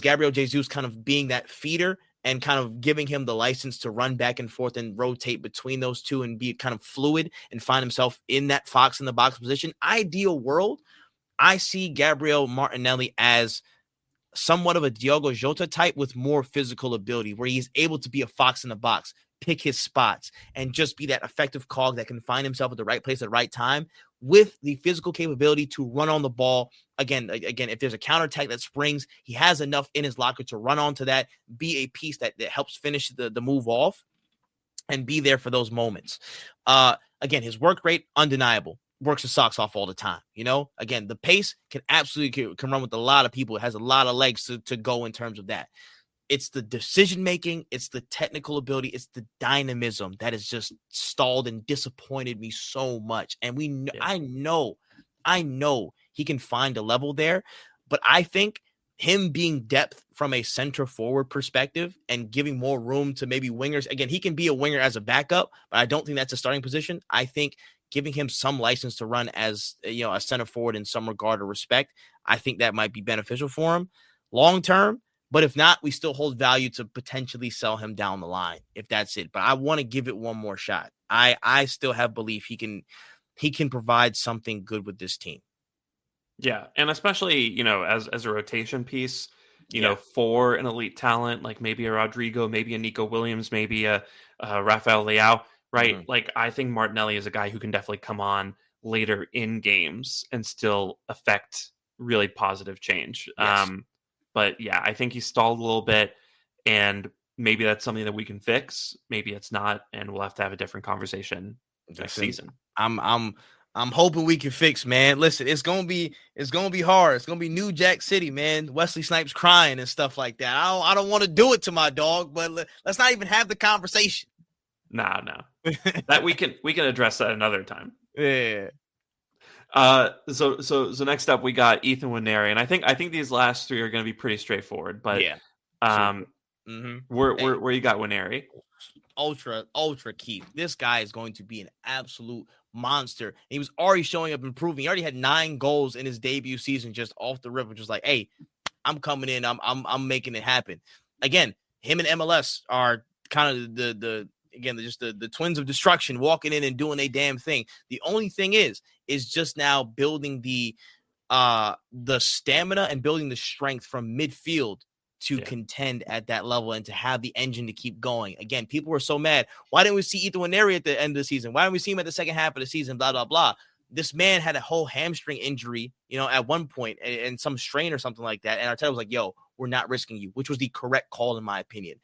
Gabriel Jesus kind of being that feeder and kind of giving him the license to run back and forth and rotate between those two and be kind of fluid and find himself in that fox in the box position. Ideal world, I see Gabriel Martinelli as somewhat of a Diogo Jota type with more physical ability, where he's able to be a fox in the box, pick his spots, and just be that effective cog that can find himself at the right place at the right time with the physical capability to run on the ball. Again, if there's a counterattack that springs, he has enough in his locker to run onto that, be a piece that helps finish the move off, and be there for those moments. Again, his work rate, undeniable. Works his socks off all the time. Again, the pace can absolutely run with a lot of people. It has a lot of legs to go in terms of that. It's the decision-making, it's the technical ability, it's the dynamism that has just stalled and disappointed me so much. And I know he can find a level there, but I think him being depth from a center forward perspective and giving more room to maybe wingers. Again, he can be a winger as a backup, but I don't think that's a starting position. I think giving him some license to run as a center forward in some regard or respect, I think that might be beneficial for him long term. But if not, we still hold value to potentially sell him down the line if that's it. But I want to give it one more shot. I still have belief he can provide something good with this team. Yeah, and especially as a rotation piece, for an elite talent like maybe a Rodrigo, maybe a Nico Williams, maybe a Rafael Leao. Right. Mm-hmm. Like, I think Martinelli is a guy who can definitely come on later in games and still affect really positive change. Yes. But yeah, I think he stalled a little bit. And maybe that's something that we can fix. Maybe it's not, and we'll have to have a different conversation next season. I'm hoping we can fix, man. Listen, it's gonna be hard. It's gonna be New Jack City, man. Wesley Snipes crying and stuff like that. I don't want to do it to my dog, but let's not even have the conversation. No. That we can address that another time. Yeah. So next up we got Ethan Nwaneri, and I think these last three are going to be pretty straightforward. But yeah, where you got Nwaneri? Ultra key. This guy is going to be an absolute monster. And he was already showing up improving. He already had 9 goals in his debut season just off the rip, which was like, hey, I'm coming in. I'm making it happen. Again, him and MLS are kind of the twins of destruction, walking in and doing a damn thing. The only thing is just now building the stamina and building the strength from midfield to contend at that level and to have the engine to keep going. Again, people were so mad. Why didn't we see Ethan Nwaneri at the end of the season? Why didn't we see him at the second half of the season? Blah, blah, blah. This man had a whole hamstring injury, at one point and some strain or something like that. And Arteta was like, yo, we're not risking you, which was the correct call in my opinion.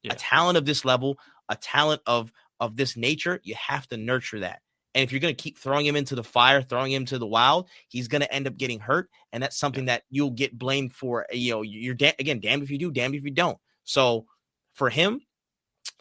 Yeah. A talent of this level, a talent of this nature, you have to nurture that. And if you're going to keep throwing him into the fire, throwing him to the wild, he's going to end up getting hurt. And that's something that you'll get blamed for. You're damned if you do, damned if you don't. So for him,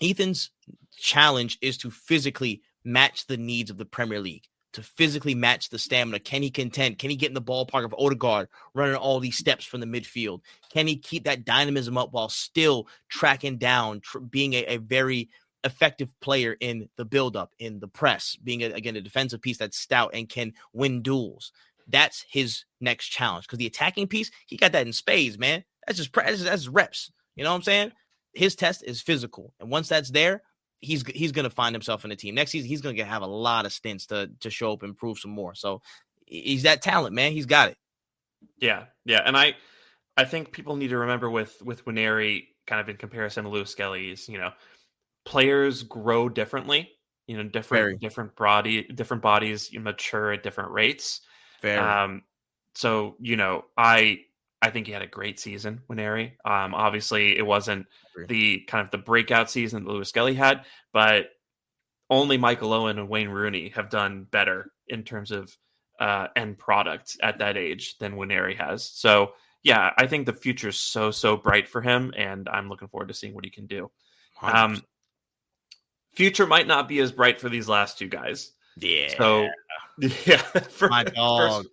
Ethan's challenge is to physically match the needs of the Premier League, to physically match the stamina. Can he contend? Can he get in the ballpark of Odegaard running all these steps from the midfield? Can he keep that dynamism up while still tracking down, being a very effective player in the build-up, in the press, being a defensive piece that's stout and can win duels? That's his next challenge, because the attacking piece, he got that in spades, man. That's just that's reps. You know what I'm saying? His test is physical, and once that's there, he's going to find himself in the team next season. He's going to have a lot of stints to show up and prove some more. So he's that talent, man. He's got it. Yeah, and I think people need to remember with Nwaneri, kind of in comparison to Lewis Skelly's, players grow differently. Different bodies mature at different rates. So I think he had a great season, Nwaneri. Obviously, it wasn't the kind of the breakout season that Lewis Skelly had, but only Michael Owen and Wayne Rooney have done better in terms of end product at that age than Nwaneri has. So, yeah, I think the future is so bright for him, and I'm looking forward to seeing what he can do. Future might not be as bright for these last two guys. Yeah. So, yeah. My dog.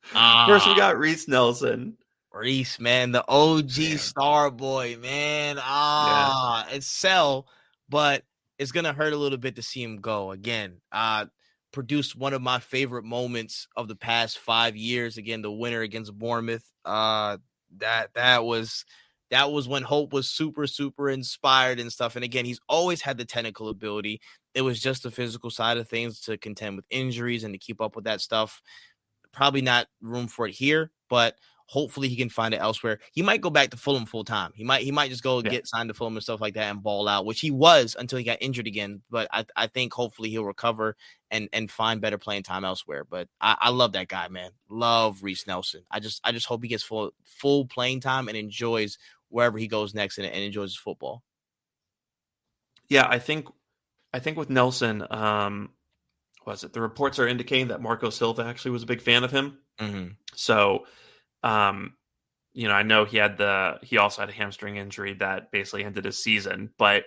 First, we got Reece Nelson. Reece, man, the OG star boy, man. It's sell, but it's going to hurt a little bit to see him go. Again, produced one of my favorite moments of the past 5 years. Again, the winner against Bournemouth. That was when Hope was super inspired and stuff. And again, he's always had the technical ability. It was just the physical side of things to contend with injuries and to keep up with that stuff. Probably not room for it here, but hopefully he can find it elsewhere. He might go back to Fulham full time. He might just go get signed to Fulham and stuff like that and ball out, which he was until he got injured again. But I think hopefully he'll recover and find better playing time elsewhere. But I love that guy, man. Love Reece Nelson. I just hope he gets full playing time and enjoys wherever he goes next and enjoys his football. Yeah, I think with Nelson, the reports are indicating that Marco Silva actually was a big fan of him. Mm-hmm. So, I know he also had a hamstring injury that basically ended his season, but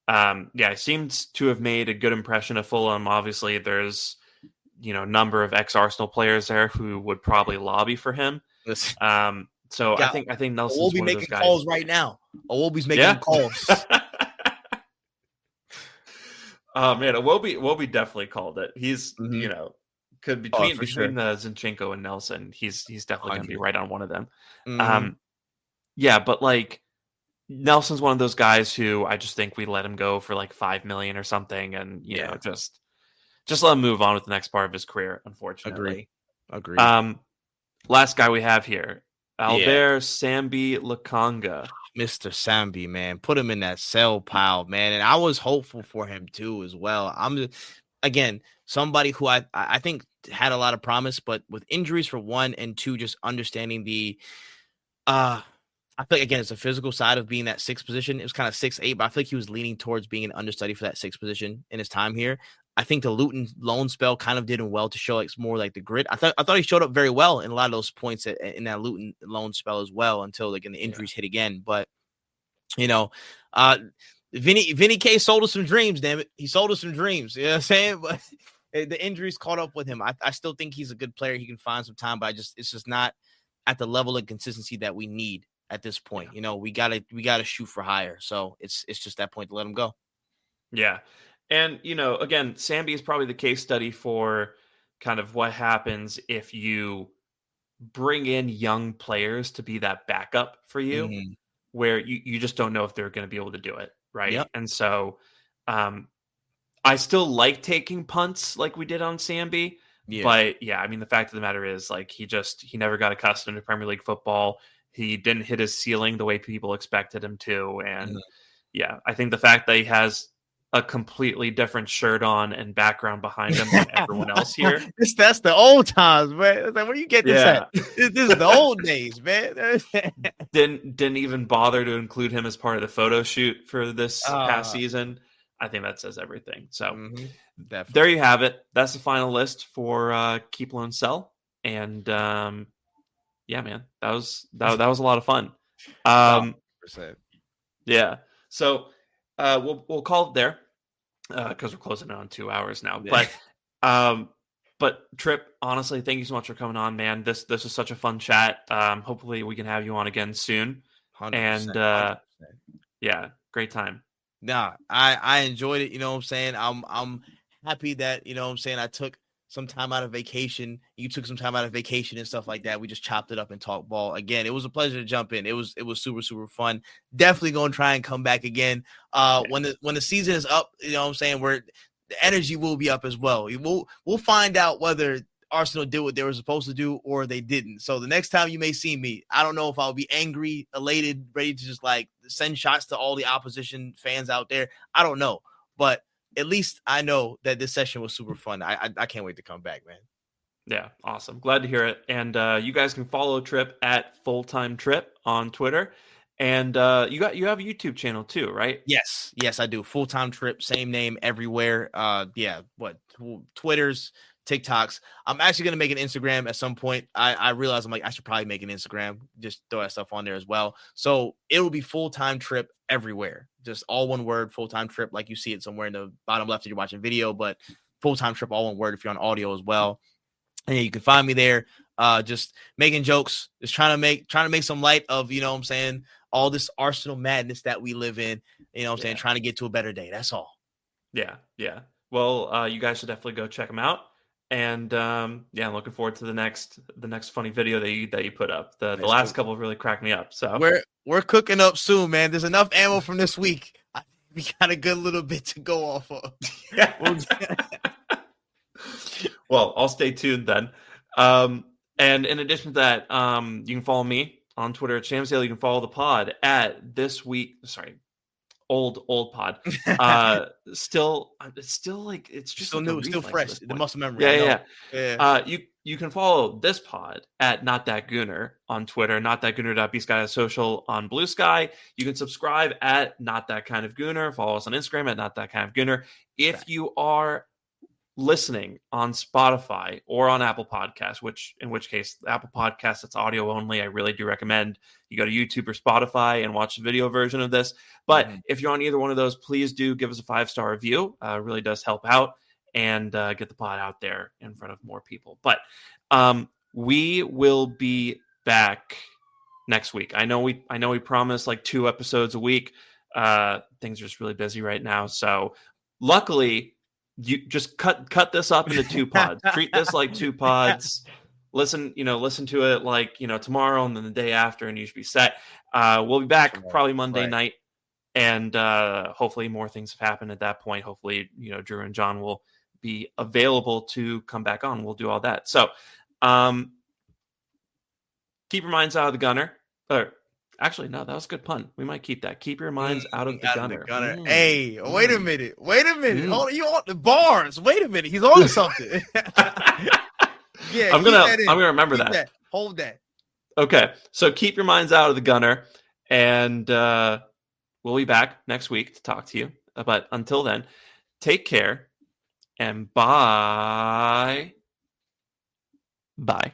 he seems to have made a good impression of Fulham. Obviously, there's a number of ex-Arsenal players there who would probably lobby for him. So I think Nelson's we'll be one making of those guys. calls right now. Owobi's making calls. Oh man, Iwobi definitely called it. He's could between Zinchenko and Nelson, he's definitely going to be right on one of them. Mm-hmm. But like Nelson's one of those guys who I just think we let him go for like $5 million or something, and just let him move on with the next part of his career. Unfortunately, agree. Last guy we have here. Albert Sambi Lakanga. Mr. Sambi, man. Put him in that sell pile, man. And I was hopeful for him too as well. I'm again somebody who I think had a lot of promise, but with injuries for one and two, just understanding the I feel like, again, it's a physical side of being that sixth position. It was kind of 6'8", but I feel like he was leaning towards being an understudy for that sixth position in his time here. I think the Luton loan spell kind of did him well to show like more like the grit. I thought he showed up very well in a lot of those points in that Luton loan spell as well until like the injuries hit again. But Vinny K sold us some dreams. Damn it, he sold us some dreams. You know what I'm saying? But the injuries caught up with him. I still think he's a good player. He can find some time, but it's just not at the level of consistency that we need at this point. We gotta shoot for higher. So it's just that point to let him go. Yeah. And, again, Sambi is probably the case study for kind of what happens if you bring in young players to be that backup for you, where you just don't know if they're going to be able to do it. Right. Yep. And so I still like taking punts like we did on Sambi. Yeah. But yeah, I mean, the fact of the matter is like he never got accustomed to Premier League football. He didn't hit his ceiling the way people expected him to. And yeah, I think the fact that he has a completely different shirt on and background behind him than everyone else here. That's the old times, man. Like, where you get this at? This is the old days, man. Didn't even bother to include him as part of the photo shoot for this past season. I think that says everything. So there you have it. That's the final list for Keep Loan Sell. And yeah, man, that was a lot of fun. 100%. Yeah. So we'll call it there because we're closing in on 2 hours now. But Trip, honestly, thank you so much for coming on, man. This was such a fun chat. Hopefully we can have you on again soon. 100%, and 100%. Yeah, great time. Nah, I enjoyed it. You know what I'm saying? I'm happy that, you know what I'm saying, I took some time out of vacation. You took some time out of vacation and stuff like that. We just chopped it up and talked ball. Again, it was a pleasure to jump in. It was super, super fun. Definitely going to try and come back again. When the season is up, you know what I'm saying, where the energy will be up as well. We'll find out whether Arsenal did what they were supposed to do or they didn't. So the next time you may see me, I don't know if I'll be angry, elated, ready to just like send shots to all the opposition fans out there. I don't know. But at least I know that this session was super fun. I can't wait to come back, man. Yeah, awesome. Glad to hear it. And you guys can follow Trip at Fulltime Trip on Twitter. And you have a YouTube channel too, right? Yes, I do. Fulltime Trip, same name everywhere. Twitter's, TikToks. I'm actually going to make an Instagram at some point. I realize I'm like, I should probably make an Instagram, just throw that stuff on there as well. So it will be Fulltime Trip everywhere. Just all one word, Fulltime Trip, like you see it somewhere in the bottom left if you're watching video, but Fulltime Trip, all one word if you're on audio as well. And yeah, you can find me there, just making jokes, just trying to make some light of, you know what I'm saying, all this Arsenal madness that we live in, you know what I'm saying, trying to get to a better day. That's all. Yeah. Well, you guys should definitely go check them out. And I'm looking forward to the next funny video that you put up. The last couple really cracked me up. So we're cooking up soon, man. There's enough ammo from this week. We got a good little bit to go off of. Well, I'll stay tuned then. And in addition to that, you can follow me on Twitter at Shamsdale. You can follow the pod at this week. Sorry. Old pod. Still like it's just still new, still fresh. The muscle memory. Yeah. You can follow this pod at Not That Gooner on Twitter, notthatgooner.bsky.social on Blue Sky. You can subscribe at Not That Kind of Gooner. Follow us on Instagram at Not That Kind of Gooner. If you are listening on Spotify or on Apple Podcasts, in which case Apple Podcasts, it's audio only. I really do recommend you go to YouTube or Spotify and watch the video version of this. But if you're on either one of those, please do give us a 5-star review. It really does help out and get the pod out there in front of more people. But we will be back next week. I know we promised like 2 episodes a week. Things are just really busy right now. So luckily, you just cut this up into 2 pods. Treat this like 2 pods. Listen to it like, tomorrow and then the day after, and you should be set. We'll be back probably Monday night, and hopefully more things have happened at that point. Hopefully, Drew and John will be available to come back on. We'll do all that. So, keep your minds out of the gunner. Actually, no, that was a good pun. We might keep that. Keep your minds out of the gunner. Hey, wait a minute. Hold on, you on the bars. Wait a minute. He's on to something. I'm gonna remember that. Hold that. Okay. So keep your minds out of the gunner. And we'll be back next week to talk to you. But until then, take care and bye. Bye.